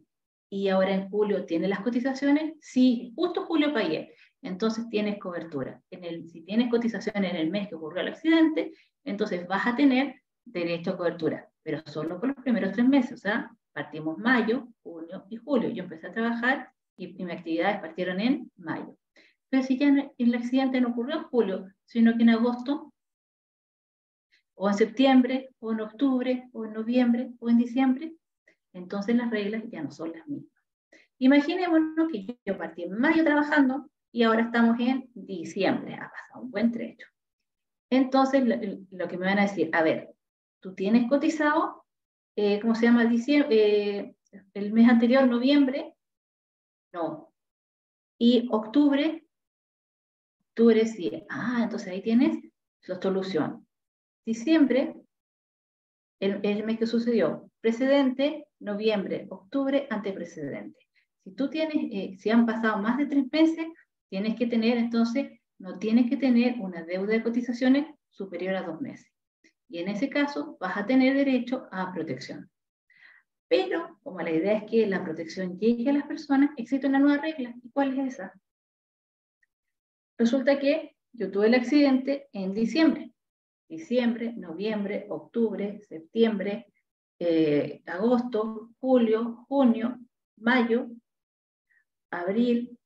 ¿Y ahora en julio tienes las cotizaciones? Sí, justo julio pagué. Entonces tienes cobertura. Si tienes cotizaciones en el mes que ocurrió el accidente, entonces vas a tener derecho a cobertura, pero solo por los primeros 3 meses. O sea, partimos mayo, junio y julio. Yo empecé a trabajar y mis actividades partieron en mayo. Pero si ya el accidente no ocurrió en julio, sino que en agosto, o en septiembre, o en octubre, o en noviembre, o en diciembre, entonces las reglas ya no son las mismas. Imaginémonos que yo partí en mayo trabajando y ahora estamos en diciembre, ha pasado un buen trecho. Entonces, lo que me van a decir, a ver, ¿tú tienes cotizado, cómo se llama, el mes anterior, noviembre? No. ¿Y octubre? Octubre sí. Ah, entonces ahí tienes la solución. Diciembre, el mes que sucedió, precedente, noviembre, octubre, anteprecedente. Si tú tienes, si han pasado más de 3 meses, tienes que tener, entonces, no tienes que tener una deuda de cotizaciones superior a 2 meses. Y en ese caso, vas a tener derecho a protección. Pero, como la idea es que la protección llegue a las personas, existe una nueva regla. ¿Y cuál es esa? Resulta que yo tuve el accidente en diciembre. Diciembre, noviembre, octubre, septiembre, agosto, julio, junio, mayo, abril,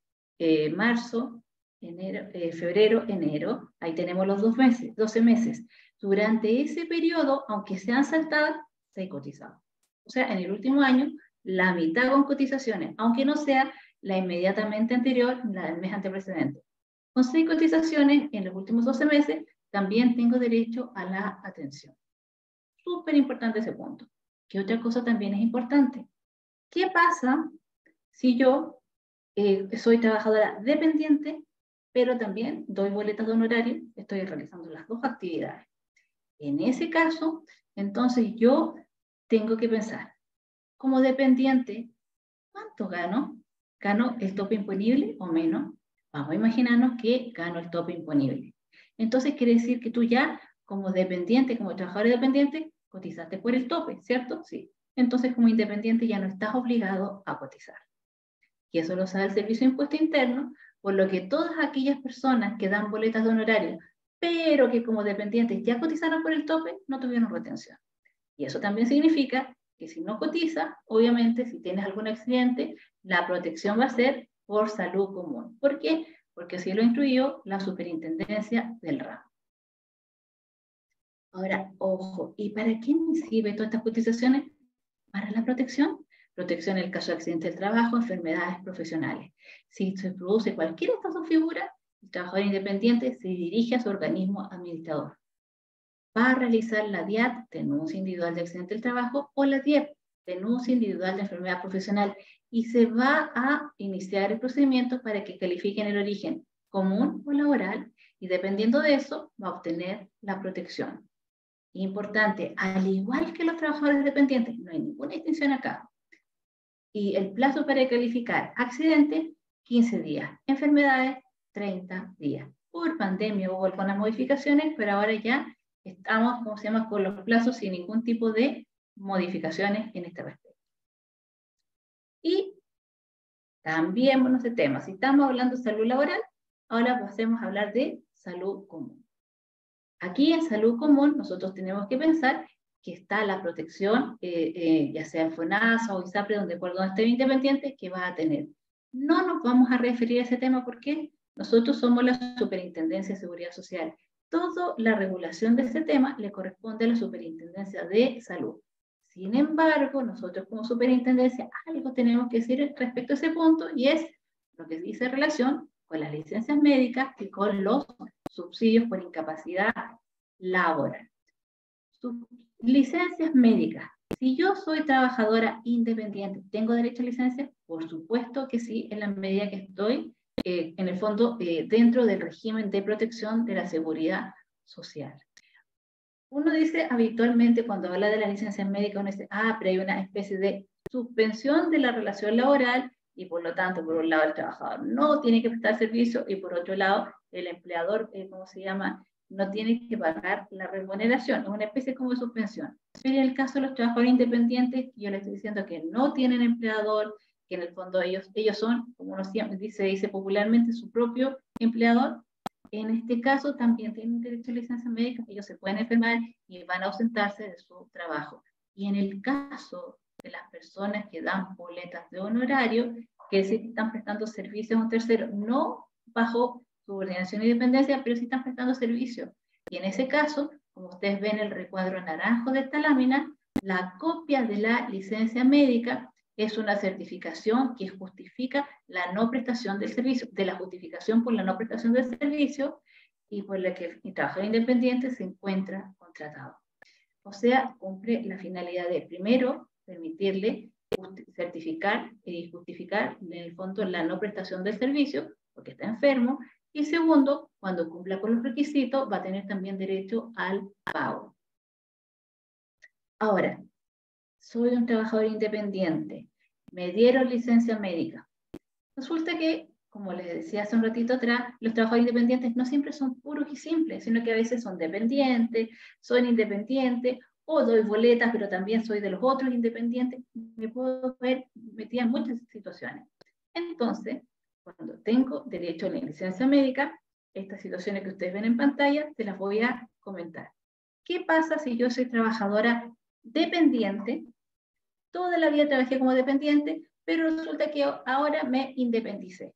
marzo, enero, febrero, enero. Ahí tenemos los 12 meses. Durante ese periodo, aunque sean saltadas, se ha cotizado. O sea, en el último año, la mitad con cotizaciones, aunque no sea la inmediatamente anterior, la del mes anteprecedente. Con 6 cotizaciones en los últimos 12 meses, también tengo derecho a la atención. Súper importante ese punto. ¿Qué otra cosa también es importante? ¿Qué pasa si yo soy trabajadora dependiente, pero también doy boletas de honorario? Estoy realizando las 2 actividades. En ese caso, entonces yo tengo que pensar, como dependiente, ¿cuánto gano? ¿Gano el tope imponible o menos? Vamos a imaginarnos que gano el tope imponible. Entonces quiere decir que tú ya, como dependiente, como trabajador dependiente, cotizaste por el tope, ¿cierto? Sí. Entonces, como independiente ya no estás obligado a cotizar. Y eso lo sabe el Servicio de Impuesto Interno, por lo que todas aquellas personas que dan boletas de honorario, pero que como dependientes ya cotizaron por el tope, no tuvieron retención. Y eso también significa que si no cotiza, obviamente, si tienes algún accidente, la protección va a ser por salud común. ¿Por qué? Porque así lo incluyó la superintendencia del ramo. Ahora, ojo, ¿y para qué me sirve todas estas cotizaciones? Para la protección. Protección en el caso de accidente del trabajo, enfermedades profesionales. Si se produce cualquiera de estas 2 figuras, el trabajador independiente se dirige a su organismo administrador. Va a realizar la DIAT, denuncia individual de accidente del trabajo, o la DIEP, denuncia individual de enfermedad profesional, y se va a iniciar el procedimiento para que califiquen el origen común o laboral, y dependiendo de eso, va a obtener la protección. Importante, al igual que los trabajadores dependientes, no hay ninguna distinción acá. Y el plazo para calificar accidente, 15 días. Enfermedades, 30 días. Por pandemia hubo algunas modificaciones, pero ahora ya estamos, ¿cómo se llama?, con los plazos sin ningún tipo de modificaciones en este respecto. Y también, bueno, ese tema, si estamos hablando de salud laboral, ahora pasemos a hablar de salud común. Aquí en salud común nosotros tenemos que pensar que está la protección, ya sea en FONASA o ISAPRE, donde esté independiente, que va a tener. No nos vamos a referir a ese tema porque nosotros somos la Superintendencia de Seguridad Social. Toda la regulación de este tema le corresponde a la Superintendencia de Salud. Sin embargo, nosotros como superintendencia algo tenemos que decir respecto a ese punto, y es lo que dice relación con las licencias médicas y con los subsidios por incapacidad laboral. Licencias médicas. Si yo soy trabajadora independiente, ¿tengo derecho a licencia? Por supuesto que sí, en la medida que estoy, en el fondo, dentro del régimen de protección de la seguridad social. Uno dice habitualmente cuando habla de la licencia médica, uno dice, pero hay una especie de suspensión de la relación laboral y por lo tanto, por un lado, el trabajador no tiene que prestar servicio y por otro lado, el empleador, ¿cómo se llama?, no tiene que pagar la remuneración. Es una especie como de suspensión. Pero en el caso de los trabajadores independientes, yo les estoy diciendo que no tienen empleador, que en el fondo ellos son, como uno siempre dice popularmente, su propio empleador. En este caso también tienen derecho a licencia médica, ellos se pueden enfermar y van a ausentarse de su trabajo. Y en el caso de las personas que dan boletas de honorario, que sí están prestando servicios a un tercero, no bajo subordinación y dependencia, pero sí están prestando servicios. Y en ese caso, como ustedes ven el recuadro naranjo de esta lámina, la copia de la licencia médica es una certificación que justifica la no prestación del servicio, de la justificación por la no prestación del servicio y por la que el trabajador independiente se encuentra contratado. O sea, cumple la finalidad de, primero, permitirle certificar y justificar en el fondo la no prestación del servicio, porque está enfermo, y segundo, cuando cumpla con los requisitos, va a tener también derecho al pago. Ahora, soy un trabajador independiente, me dieron licencia médica. Resulta que, como les decía hace un ratito atrás, los trabajadores independientes no siempre son puros y simples, sino que a veces son dependientes, son independientes, o doy boletas, pero también soy de los otros independientes. Me puedo ver metida en muchas situaciones. Entonces, cuando tengo derecho a la licencia médica, estas situaciones que ustedes ven en pantalla, se las voy a comentar. ¿Qué pasa si yo soy trabajadora dependiente? Toda la vida trabajé como dependiente, pero resulta que ahora me independicé.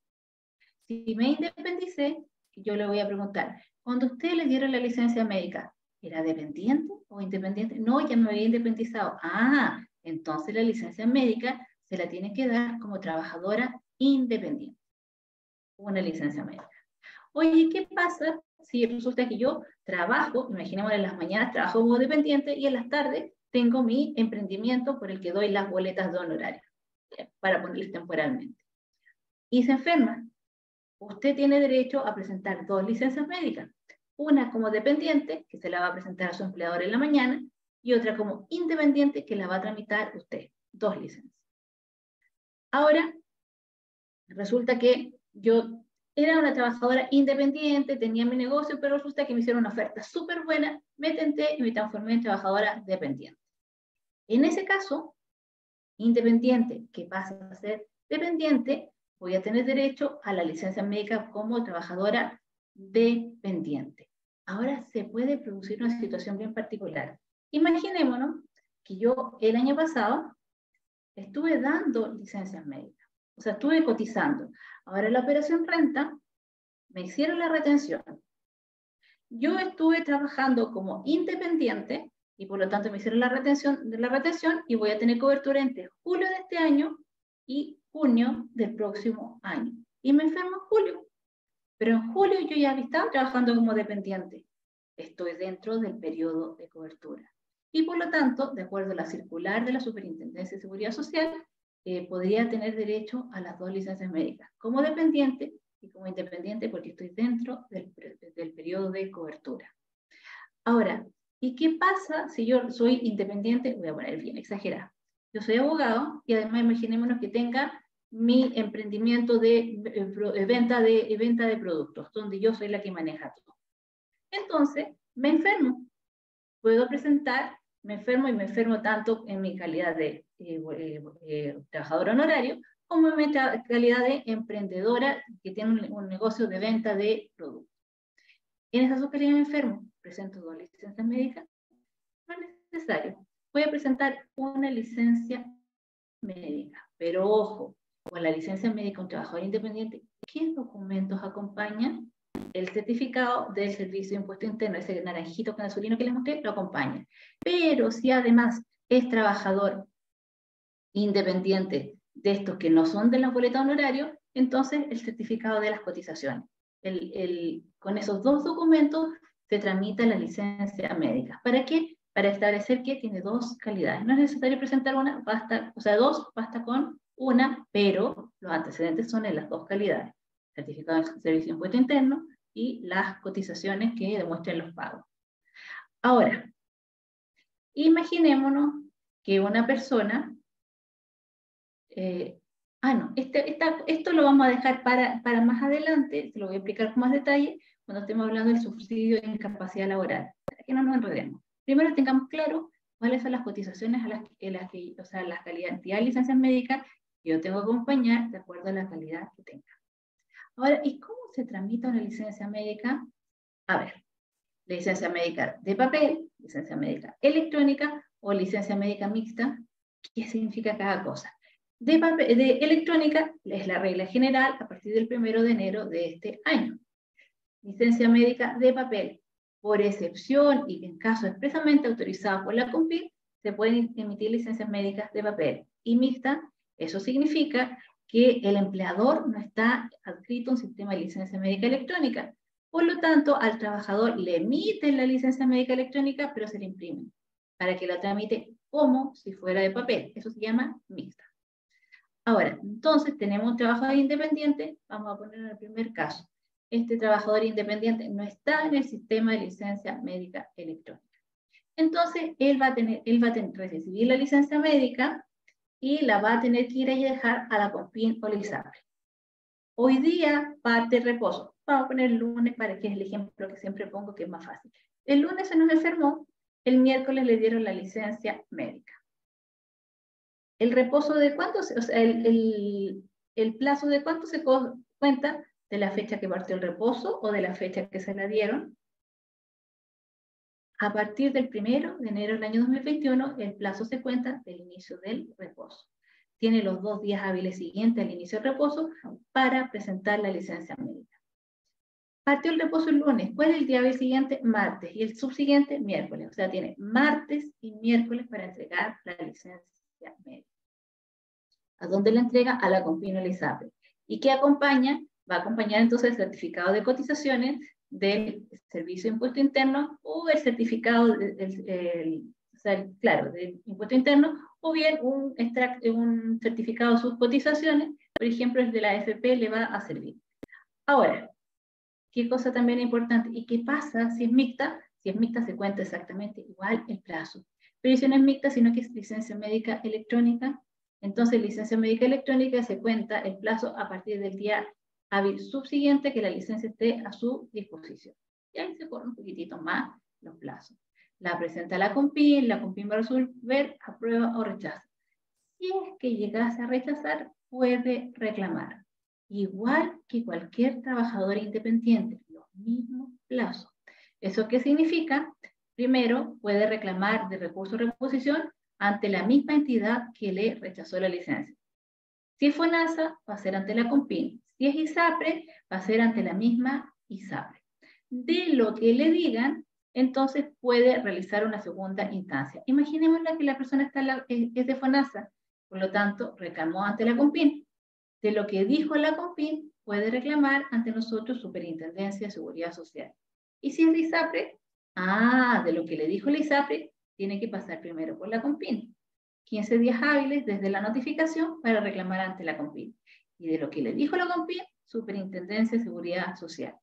Si me independicé, yo le voy a preguntar, cuando ustedes le dieron la licencia médica, ¿era dependiente o independiente? No, ya me había independizado. Entonces la licencia médica se la tiene que dar como trabajadora independiente. Una licencia médica. Oye, ¿qué pasa si resulta que yo trabajo, imaginemos en las mañanas trabajo como dependiente y en las tardes tengo mi emprendimiento por el que doy las boletas de honorario, para ponerles temporalmente? Y se enferma. Usted tiene derecho a presentar 2 licencias médicas. Una como dependiente, que se la va a presentar a su empleador en la mañana, y otra como independiente, que la va a tramitar usted. 2 licencias. Ahora, resulta que yo era una trabajadora independiente, tenía mi negocio, pero resulta que me hicieron una oferta súper buena, me tenté y me transformé en trabajadora dependiente. En ese caso, independiente que pasa a ser dependiente, voy a tener derecho a la licencia médica como trabajadora dependiente. Ahora se puede producir una situación bien particular. Imaginémonos que yo el año pasado estuve dando licencias médicas, o sea, estuve cotizando. Ahora la operación renta, me hicieron la retención. Yo estuve trabajando como independiente y por lo tanto me hicieron la retención y voy a tener cobertura entre julio de este año y junio del próximo año. Y me enfermo en julio. Pero en julio yo ya estaba trabajando como dependiente. Estoy dentro del periodo de cobertura. Y por lo tanto, de acuerdo a la circular de la Superintendencia de Seguridad Social, podría tener derecho a las 2 licencias médicas, como dependiente y como independiente, porque estoy dentro del periodo de cobertura. Ahora, ¿y qué pasa si yo soy independiente? Voy a poner bien exagerado. Yo soy abogado y además imaginémonos que tenga mi emprendimiento de venta de productos, donde yo soy la que maneja todo. Entonces, me enfermo. Puedo presentar, me enfermo y me enfermo tanto en mi calidad de trabajador honorario como en mi calidad de emprendedora que tiene un negocio de venta de productos. En esas dos calidades me enfermo, presento 2 licencias médicas, no es necesario. Voy a presentar una licencia médica, pero ojo, con la licencia médica un trabajador independiente, ¿qué documentos acompañan? El certificado del Servicio de Impuesto Interno, ese naranjito con azulino que les mostré, lo acompaña. Pero si además es trabajador independiente de estos que no son de la boleta honorario, entonces el certificado de las cotizaciones. Con esos dos documentos se tramita la licencia médica. ¿Para qué? Para establecer que tiene dos calidades. No es necesario presentar una, basta, o sea, dos, basta con una, pero los antecedentes son en las dos calidades. Certificado de servicio de impuesto interno y las cotizaciones que demuestren los pagos. Ahora, imaginémonos que una persona, esto lo vamos a dejar para más adelante, se lo voy a explicar con más detalle cuando estemos hablando del subsidio de incapacidad laboral, para que no nos enredemos. Primero tengamos claro cuáles son las cotizaciones o sea, la cantidad de licencias médicas que yo tengo que acompañar de acuerdo a la calidad que tenga. Ahora, ¿y cómo se tramita una licencia médica? A ver, licencia médica de papel, licencia médica electrónica o licencia médica mixta. ¿Qué significa cada cosa? De electrónica es la regla general a partir del 1 de enero de este año. Licencia médica de papel, por excepción y en caso expresamente autorizado por la CONPIN, se pueden emitir licencias médicas de papel. Y mixta, eso significa que el empleador no está adscrito a un sistema de licencia médica electrónica. Por lo tanto, al trabajador le emiten la licencia médica electrónica, pero se le imprimen, para que la tramite como si fuera de papel. Eso se llama mixta. Ahora, entonces tenemos un trabajador independiente, vamos a poner en el primer caso. Este trabajador independiente no está en el sistema de licencia médica electrónica. Entonces, él va a recibir la licencia médica y la va a tener que ir a dejar a la CONPIN o la ISAPRE. Hoy día parte reposo. Vamos a poner el lunes para que es el ejemplo que siempre pongo que es más fácil. El lunes se nos enfermó, el miércoles le dieron la licencia médica. ¿El reposo de cuánto? O sea, el plazo de cuánto se cuenta de la fecha que partió el reposo o de la fecha que se la dieron. A partir del 1 de enero del año 2021, el plazo se cuenta del inicio del reposo. Tiene los 2 días hábiles siguientes al inicio del reposo para presentar la licencia médica. Partió el reposo el lunes. ¿Cuál es el día hábil siguiente? Martes. Y el subsiguiente, miércoles. O sea, tiene martes y miércoles para entregar la licencia médica. ¿A dónde la entrega? A la CONPIN o la ISAPRE. ¿Y qué acompaña? Va a acompañar entonces el certificado de cotizaciones del Servicio de Impuesto Interno o el certificado del Impuesto Interno, o bien un certificado de sus cotizaciones, por ejemplo, el de la AFP le va a servir. Ahora, ¿qué cosa también es importante? ¿Y qué pasa si es mixta? Si es mixta se cuenta exactamente igual el plazo. Pero si no es mixta, sino que es licencia médica electrónica, entonces licencia médica electrónica se cuenta el plazo a partir del día hábil subsiguiente que la licencia esté a su disposición. Y ahí se corre un poquitito más los plazos. La presenta la CONPIN va a resolver, aprueba o rechaza. Si es que llegase a rechazar, puede reclamar. Igual que cualquier trabajador independiente, los mismos plazos. ¿Eso qué significa? Primero, puede reclamar de recurso de reposición ante la misma entidad que le rechazó la licencia. Si es FONASA, va a ser ante la CONPIN. Si es ISAPRE, va a ser ante la misma ISAPRE. De lo que le digan, entonces puede realizar una segunda instancia. Imaginémosla que la persona es de FONASA, por lo tanto, reclamó ante la CONPIN. De lo que dijo la CONPIN, puede reclamar ante nosotros Superintendencia de Seguridad Social. Y si es de ISAPRE, de lo que le dijo la ISAPRE, tiene que pasar primero por la CONPIN. 15 días hábiles desde la notificación para reclamar ante la CONPIN. Y de lo que le dijo la CONPIN, Superintendencia de Seguridad Social.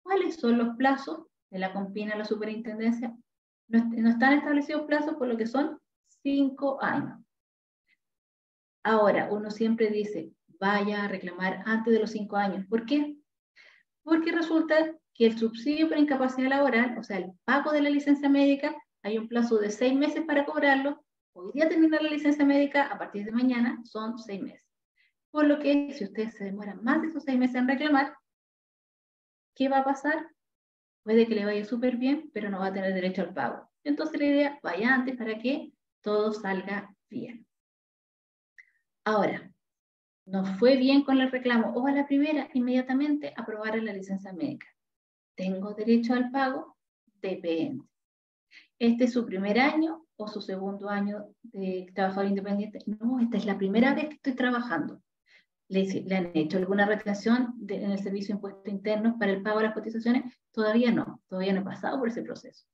¿Cuáles son los plazos de la CONPIN a la Superintendencia? No están establecidos plazos, por lo que son 5 años. Ahora, uno siempre dice, vaya a reclamar antes de los 5 años. ¿Por qué? Porque resulta que el subsidio por incapacidad laboral, o sea, el pago de la licencia médica, hay un plazo de 6 meses para cobrarlo. Hoy día terminar la licencia médica, a partir de mañana, son 6 meses. Por lo que, si ustedes se demoran más de esos 6 meses en reclamar, ¿qué va a pasar? Puede que le vaya súper bien, pero no va a tener derecho al pago. Entonces la idea, vaya antes para que todo salga bien. Ahora, nos fue bien con el reclamo, o a la primera, inmediatamente aprobar la licencia médica. ¿Tengo derecho al pago? Depende. Este es su primer año, o su segundo año de trabajador independiente. No, esta es la primera vez que estoy trabajando. ¿Le han hecho alguna retención en el Servicio de Impuestos Internos para el pago de las cotizaciones? Todavía no he pasado por ese proceso.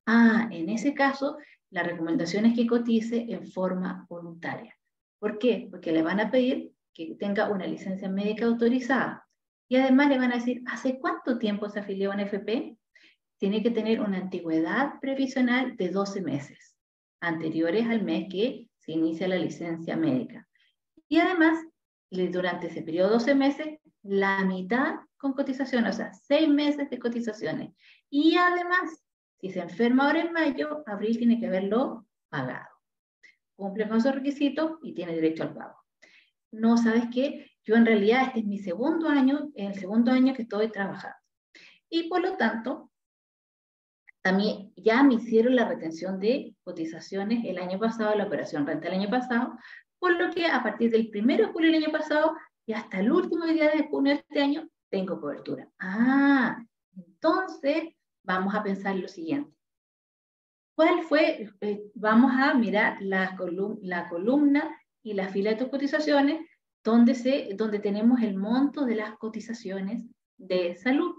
En ese caso, la recomendación es que cotice en forma voluntaria. ¿Por qué? Porque le van a pedir que tenga una licencia médica autorizada. Y además le van a decir, ¿hace cuánto tiempo se afilió a una AFP? Tiene que tener una antigüedad previsional de 12 meses, anteriores al mes que se inicia la licencia médica. Y además, durante ese periodo de 12 meses, la mitad con cotización, o sea, 6 meses de cotizaciones. Y además, si se enferma ahora en mayo, abril tiene que haberlo pagado. Cumple con esos requisitos y tiene derecho al pago. No, ¿sabes qué? Yo en realidad este es mi segundo año, el segundo año que estoy trabajando. Y por lo tanto, también ya me hicieron la retención de cotizaciones el año pasado, la operación renta el año pasado, por lo que a partir del 1 de julio del año pasado y hasta el último día de junio de este año, tengo cobertura. Entonces vamos a pensar lo siguiente. ¿Cuál fue? Vamos a mirar la columna y la fila de tus cotizaciones, donde tenemos el monto de las cotizaciones de salud.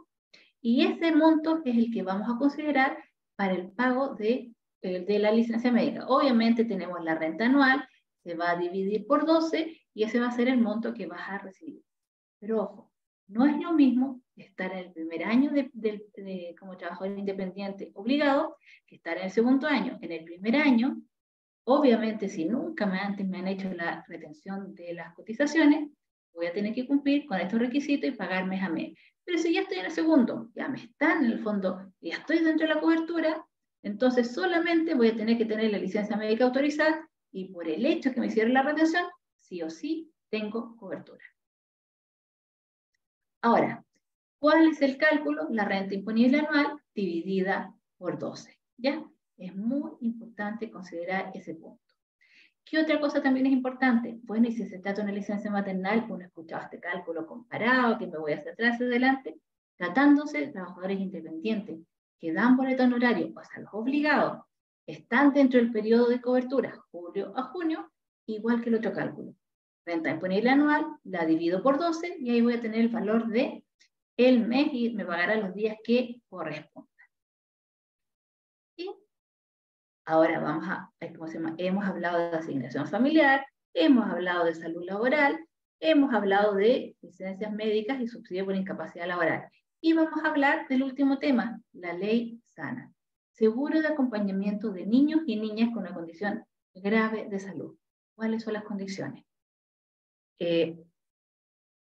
Y ese monto es el que vamos a considerar para el pago de la licencia médica. Obviamente tenemos la renta anual, se va a dividir por 12 y ese va a ser el monto que vas a recibir. Pero ojo, no es lo mismo estar en el primer año como trabajador independiente obligado que estar en el segundo año. En el primer año, obviamente, si nunca antes me han hecho la retención de las cotizaciones, voy a tener que cumplir con estos requisitos y pagar mes a mes. Pero si ya estoy en el segundo, ya me están en el fondo, ya estoy dentro de la cobertura, entonces solamente voy a tener que tener la licencia médica autorizada y por el hecho que me hicieron la retención, sí o sí tengo cobertura. Ahora, ¿cuál es el cálculo? La renta imponible anual dividida por 12. ¿Ya? Es muy importante considerar ese punto. ¿Qué otra cosa también es importante? Bueno, y si se trata de una licencia maternal, uno ha escuchado este cálculo comparado, que me voy hacia atrás y adelante, tratándose de trabajadores independientes que dan boleto honorario, o sea, los obligados, están dentro del periodo de cobertura, julio a junio, igual que el otro cálculo. Renta disponible anual, la divido por 12 y ahí voy a tener el valor de el mes y me pagará los días que correspondan. Y ahora vamos a, ¿cómo se llama? Hemos hablado de asignación familiar, hemos hablado de salud laboral, hemos hablado de licencias médicas y subsidio por incapacidad laboral. Y vamos a hablar del último tema, la ley SANA. Seguro de acompañamiento de niños y niñas con una condición grave de salud. ¿Cuáles son las condiciones?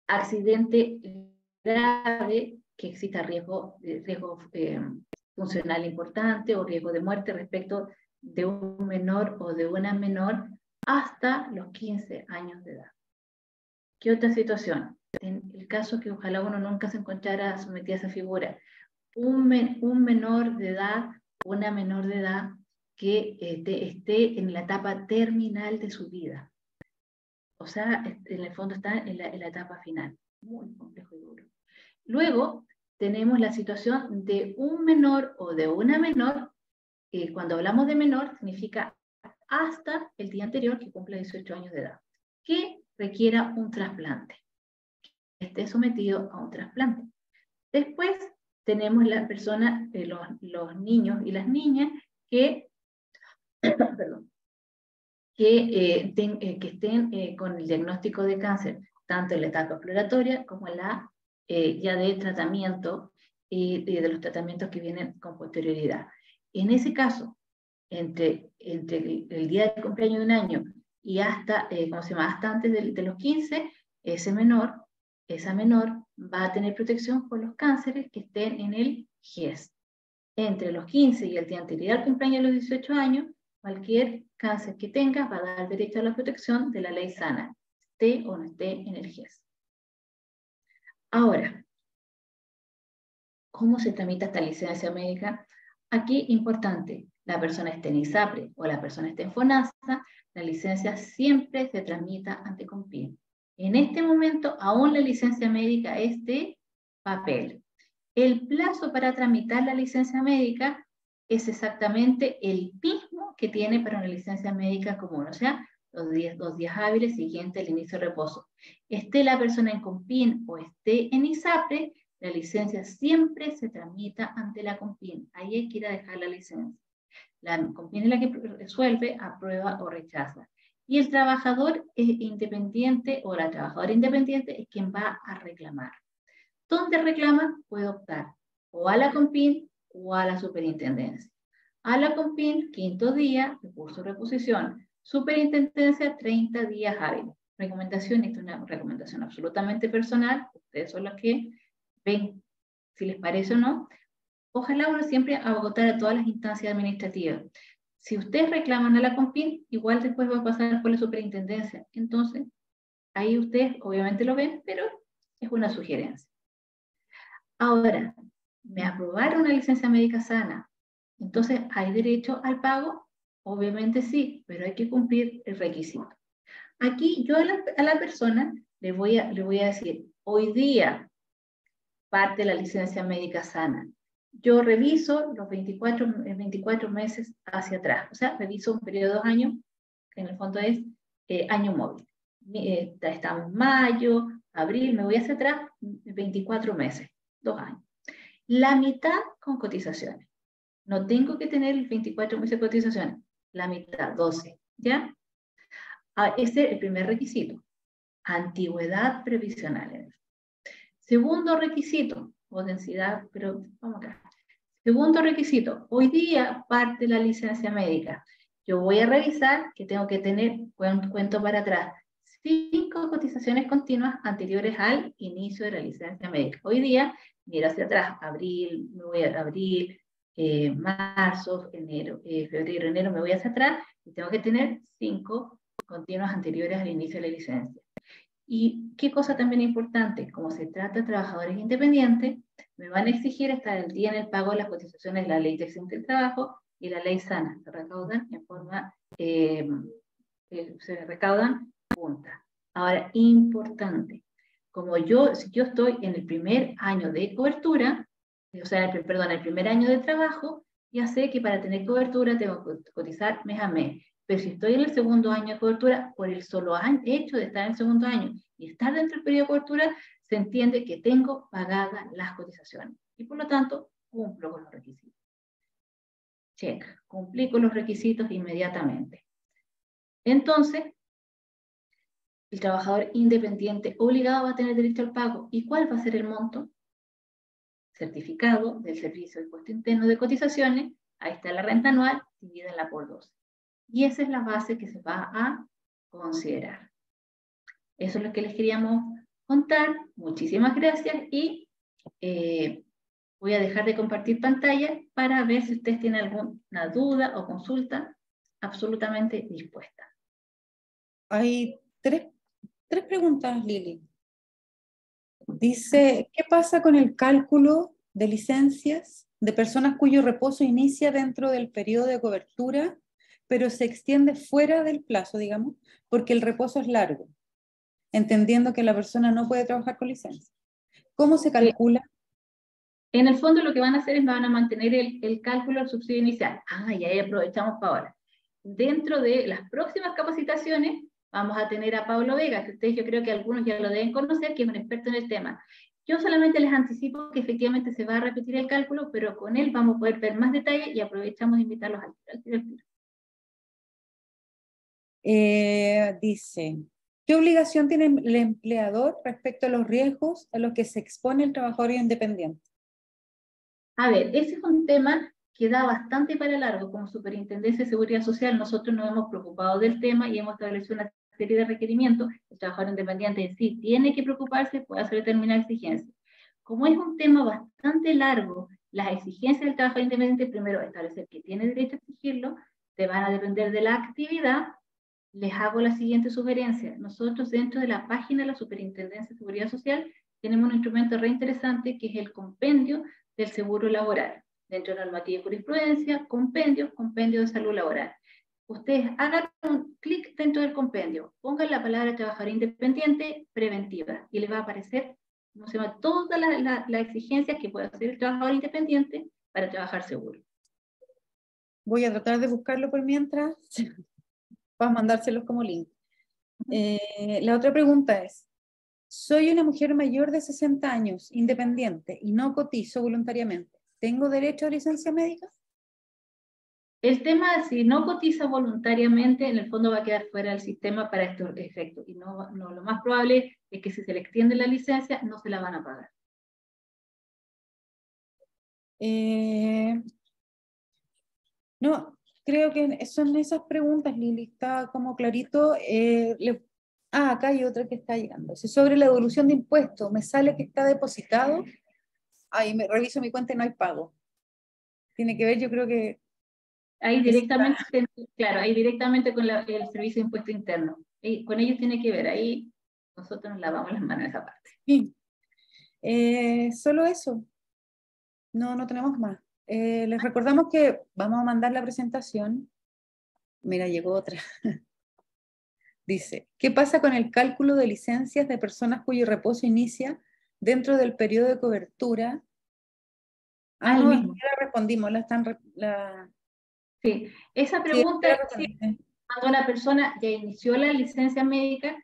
Accidente grave, que exista riesgo funcional importante o riesgo de muerte respecto de un menor o de una menor hasta los 15 años de edad. ¿Qué otra situación? En el caso que ojalá uno nunca se encontrara sometida a esa figura, un menor de edad, una menor de edad que esté en la etapa terminal de su vida. O sea, en el fondo está en la etapa final. Muy complejo y duro. Luego, tenemos la situación de un menor o de una menor. Cuando hablamos de menor, significa hasta el día anterior que cumple 18 años de edad, que requiera un trasplante, que esté sometido a un trasplante. Después, tenemos la persona, los niños y las niñas que, perdón, que estén con el diagnóstico de cáncer, tanto en la etapa exploratoria como en la ya de tratamiento y de los tratamientos que vienen con posterioridad. En ese caso, entre el día de cumpleaños de un año y hasta, hasta antes de los 15, esa menor va a tener protección por los cánceres que estén en el GIES. Entre los 15 y el día anterior al cumpleaños de los 18 años, cualquier cáncer que tenga va a dar derecho a la protección de la ley SANA, esté o no esté en el GIES. Ahora, ¿cómo se tramita esta licencia médica? Aquí, importante, la persona esté en ISAPRE o la persona esté en FONASA, la licencia siempre se tramita ante CONPIN. En este momento, aún la licencia médica es de papel. El plazo para tramitar la licencia médica es exactamente el mismo que tiene para una licencia médica común, o sea, los 2 días hábiles siguientes al inicio de reposo. Esté la persona en COMPIN o esté en ISAPRE, la licencia siempre se tramita ante la COMPIN. Ahí hay que ir a dejar la licencia. La COMPIN es la que resuelve, aprueba o rechaza. Y el trabajador independiente o la trabajadora independiente es quien va a reclamar. ¿Dónde reclama? Puede optar o a la COMPIN o a la superintendencia. A la COMPIN, 5.º día, recurso de reposición. Superintendencia, 30 días hábiles. Recomendación, esta es una recomendación absolutamente personal. Ustedes son los que ven si les parece o no. Ojalá uno siempre agotar a todas las instancias administrativas. Si ustedes reclaman a la COMPIN, igual después va a pasar por la superintendencia. Entonces, ahí ustedes obviamente lo ven, pero es una sugerencia. Ahora, ¿me aprobaron una licencia médica sana? Entonces, ¿hay derecho al pago? Obviamente sí, pero hay que cumplir el requisito. Aquí yo a la persona le voy a decir, hoy día parte la licencia médica sana. Yo reviso los 24 meses hacia atrás, o sea, reviso un periodo de 2 años, que en el fondo es año móvil. Estamos mayo, abril, me voy hacia atrás, 24 meses, 2 años. La mitad con cotizaciones. No tengo que tener 24 meses de cotizaciones, la mitad, 12, ¿ya? Ese es el primer requisito, antigüedad previsional. Segundo requisito, o densidad, pero vamos acá. Segundo requisito, hoy día parte la licencia médica. Yo voy a revisar que tengo que tener, cuento para atrás, 5 cotizaciones continuas anteriores al inicio de la licencia médica. Hoy día, miro hacia atrás, abril, me voy a abril, marzo, enero, febrero, enero, me voy hacia atrás y tengo que tener 5 continuas anteriores al inicio de la licencia. Y qué cosa también importante, como se trata de trabajadores independientes, me van a exigir estar al día en el pago de las cotizaciones de la Ley de Accidentes del Trabajo y la Ley Sana. Se recaudan en forma, se recaudan juntas. Ahora, importante, si yo estoy en el primer año de cobertura, o sea, el primer año de trabajo, ya sé que para tener cobertura tengo que cotizar mes a mes. Pero si estoy en el segundo año de cobertura, por el solo hecho de estar en el segundo año y estar dentro del periodo de cobertura, se entiende que tengo pagadas las cotizaciones. Y por lo tanto, cumplo con los requisitos. Check, cumplí con los requisitos inmediatamente. Entonces, el trabajador independiente obligado va a tener derecho al pago. ¿Y cuál va a ser el monto? Certificado del Servicio de Impuesto Interno de Cotizaciones, ahí está la renta anual, divídenla por 12. Y esa es la base que se va a considerar. Eso es lo que les queríamos contar. Muchísimas gracias y voy a dejar de compartir pantalla para ver si ustedes tienen alguna duda o consulta. Absolutamente dispuesta. Hay tres preguntas, Lili. Dice, ¿qué pasa con el cálculo de licencias de personas cuyo reposo inicia dentro del periodo de cobertura, pero se extiende fuera del plazo, digamos, porque el reposo es largo, entendiendo que la persona no puede trabajar con licencia? ¿Cómo se calcula? En el fondo lo que van a hacer es van a mantener el cálculo del subsidio inicial. Y ahí aprovechamos para ahora. Dentro de las próximas capacitaciones vamos a tener a Pablo Vega, que ustedes yo creo que algunos ya lo deben conocer, que es un experto en el tema. Yo solamente les anticipo que efectivamente se va a repetir el cálculo, pero con él vamos a poder ver más detalles y aprovechamos de invitarlos al tiro. Dice, ¿qué obligación tiene el empleador respecto a los riesgos a los que se expone el trabajador independiente? A ver, ese es un tema que da bastante para largo. Como Superintendencia de Seguridad Social, nosotros nos hemos preocupado del tema y hemos establecido una serie de requerimientos. El trabajador independiente en sí tiene que preocuparse, puede hacer determinadas exigencias. Como es un tema bastante largo, las exigencias del trabajador independiente, primero establecer que tiene derecho a exigirlo, te van a depender de la actividad. Les hago la siguiente sugerencia. Nosotros dentro de la página de la Superintendencia de Seguridad Social tenemos un instrumento re interesante que es el compendio del seguro laboral. Dentro de la normativa y jurisprudencia, compendio de salud laboral. Ustedes hagan un clic dentro del compendio, pongan la palabra trabajador independiente preventiva y les va a aparecer ¿cómo se llama? Todas las exigencias que puede hacer el trabajador independiente para trabajar seguro. Voy a tratar de buscarlo por mientras, para mandárselos como link. La otra pregunta es, soy una mujer mayor de 60 años, independiente, y no cotizo voluntariamente. ¿Tengo derecho a licencia médica? El tema, si no cotiza voluntariamente, en el fondo va a quedar fuera del sistema para estos efectos. Y lo más probable es que si se le extiende la licencia, no se la van a pagar. No, creo que son esas preguntas, Lili, está como clarito. Acá hay otra que está llegando. Si sobre la devolución de impuestos, me sale que está depositado. Ahí me reviso mi cuenta y no hay pago. Tiene que ver, yo creo que Ahí está. directamente, claro, ahí directamente con el Servicio de Impuesto Interno. Con ellos tiene que ver, ahí nosotros nos lavamos las manos en esa parte. Sí. Solo eso. No, no tenemos más. Les recordamos que vamos a mandar la presentación. Mira, llegó otra. Dice, ¿qué pasa con el cálculo de licencias de personas cuyo reposo inicia dentro del periodo de cobertura? El No, ya mismo. la respondimos, Sí, esa sí, ya pregunta, la sí, respondiste. cuando una persona ya inició la licencia médica,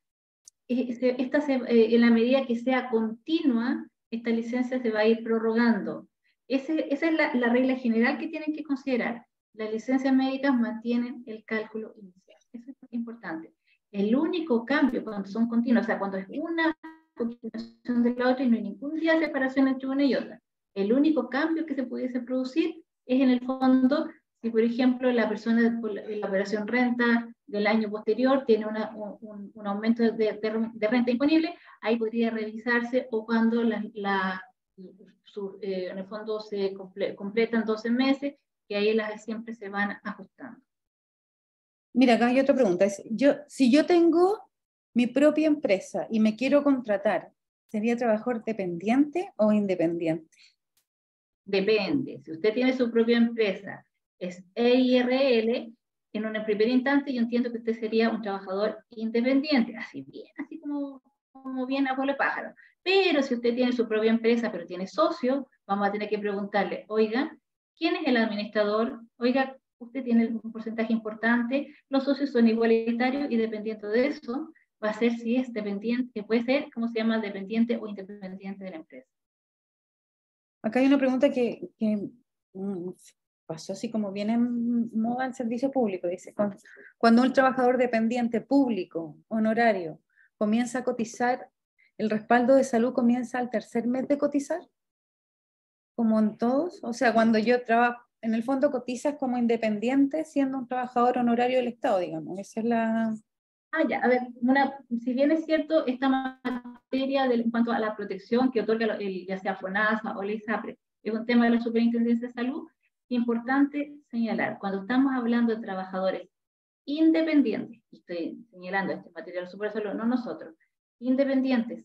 en la medida que sea continua, esta licencia se va a ir prorrogando. Esa es la regla general que tienen que considerar. Las licencias médicas mantienen el cálculo inicial. Eso es importante. El único cambio cuando son continuas, o sea, cuando es una continuación de la otra y no hay ningún día de separación entre una y otra, el único cambio que se pudiese producir es en el fondo si, por ejemplo, la persona por la operación renta del año posterior tiene un aumento de renta imponible, ahí podría revisarse, o cuando en el fondo se completan 12 meses, que ahí siempre se van ajustando. Mira, acá hay otra pregunta. Si yo tengo mi propia empresa y me quiero contratar, ¿sería trabajador dependiente o independiente? Depende. Si usted tiene su propia empresa, es EIRL, en una primera instancia yo entiendo que usted sería un trabajador independiente, así como bien abuelo pájaro. Pero si usted tiene su propia empresa, pero tiene socio, vamos a tener que preguntarle, oiga, ¿quién es el administrador? Oiga, usted tiene un porcentaje importante, los socios son igualitarios y dependiendo de eso, va a ser si es dependiente, puede ser, ¿cómo se llama? Dependiente o independiente de la empresa. Acá hay una pregunta que pasó así como viene en moda el servicio público. Dice, cuando un trabajador dependiente público, honorario, comienza a cotizar, ¿el respaldo de salud comienza al tercer mes de cotizar? Como en todos. O sea, cuando yo trabajo, en el fondo cotizas como independiente siendo un trabajador honorario del Estado, digamos. Esa es la... Ya, a ver, si bien es cierto, esta materia en cuanto a la protección que otorga ya sea FONASA o la ISAPRE, es un tema de la Superintendencia de Salud, importante señalar, cuando estamos hablando de trabajadores independientes, y estoy señalando este material super salud, no nosotros, independientes,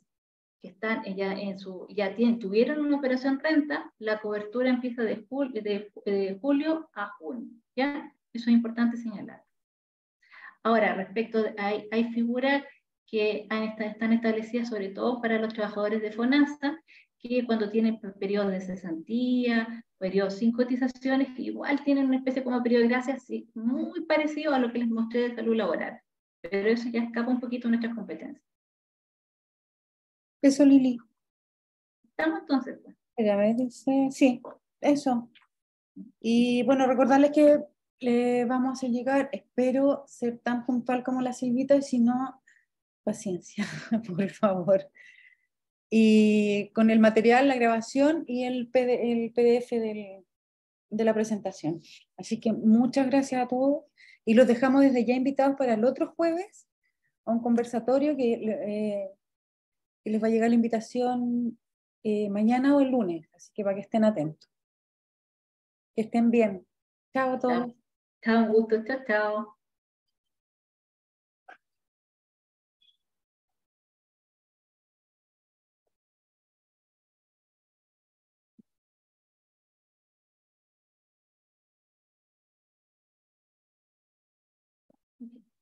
que están tuvieron una operación renta, la cobertura empieza de julio a junio, ¿ya? Eso es importante señalar. Ahora, hay figuras que están establecidas sobre todo para los trabajadores de FONASA, que cuando tienen periodos de cesantía, periodos sin cotizaciones, igual tienen una especie como periodo de gracia, sí, muy parecido a lo que les mostré de salud laboral. Pero eso ya escapa un poquito de nuestras competencias. Eso, Lili. ¿Estamos entonces? Pues? A ver, dice, sí, eso. Y bueno, recordarles que vamos a llegar, espero ser tan puntual como la Silvita, y si no, paciencia, por favor. Y con el material, la grabación y el PDF de la presentación. Así que muchas gracias a todos y los dejamos desde ya invitados para el otro jueves a un conversatorio que les va a llegar la invitación mañana o el lunes, así que para que estén atentos. Que estén bien. Chao a todos. Chao, un gusto. Chao, chao. Okay.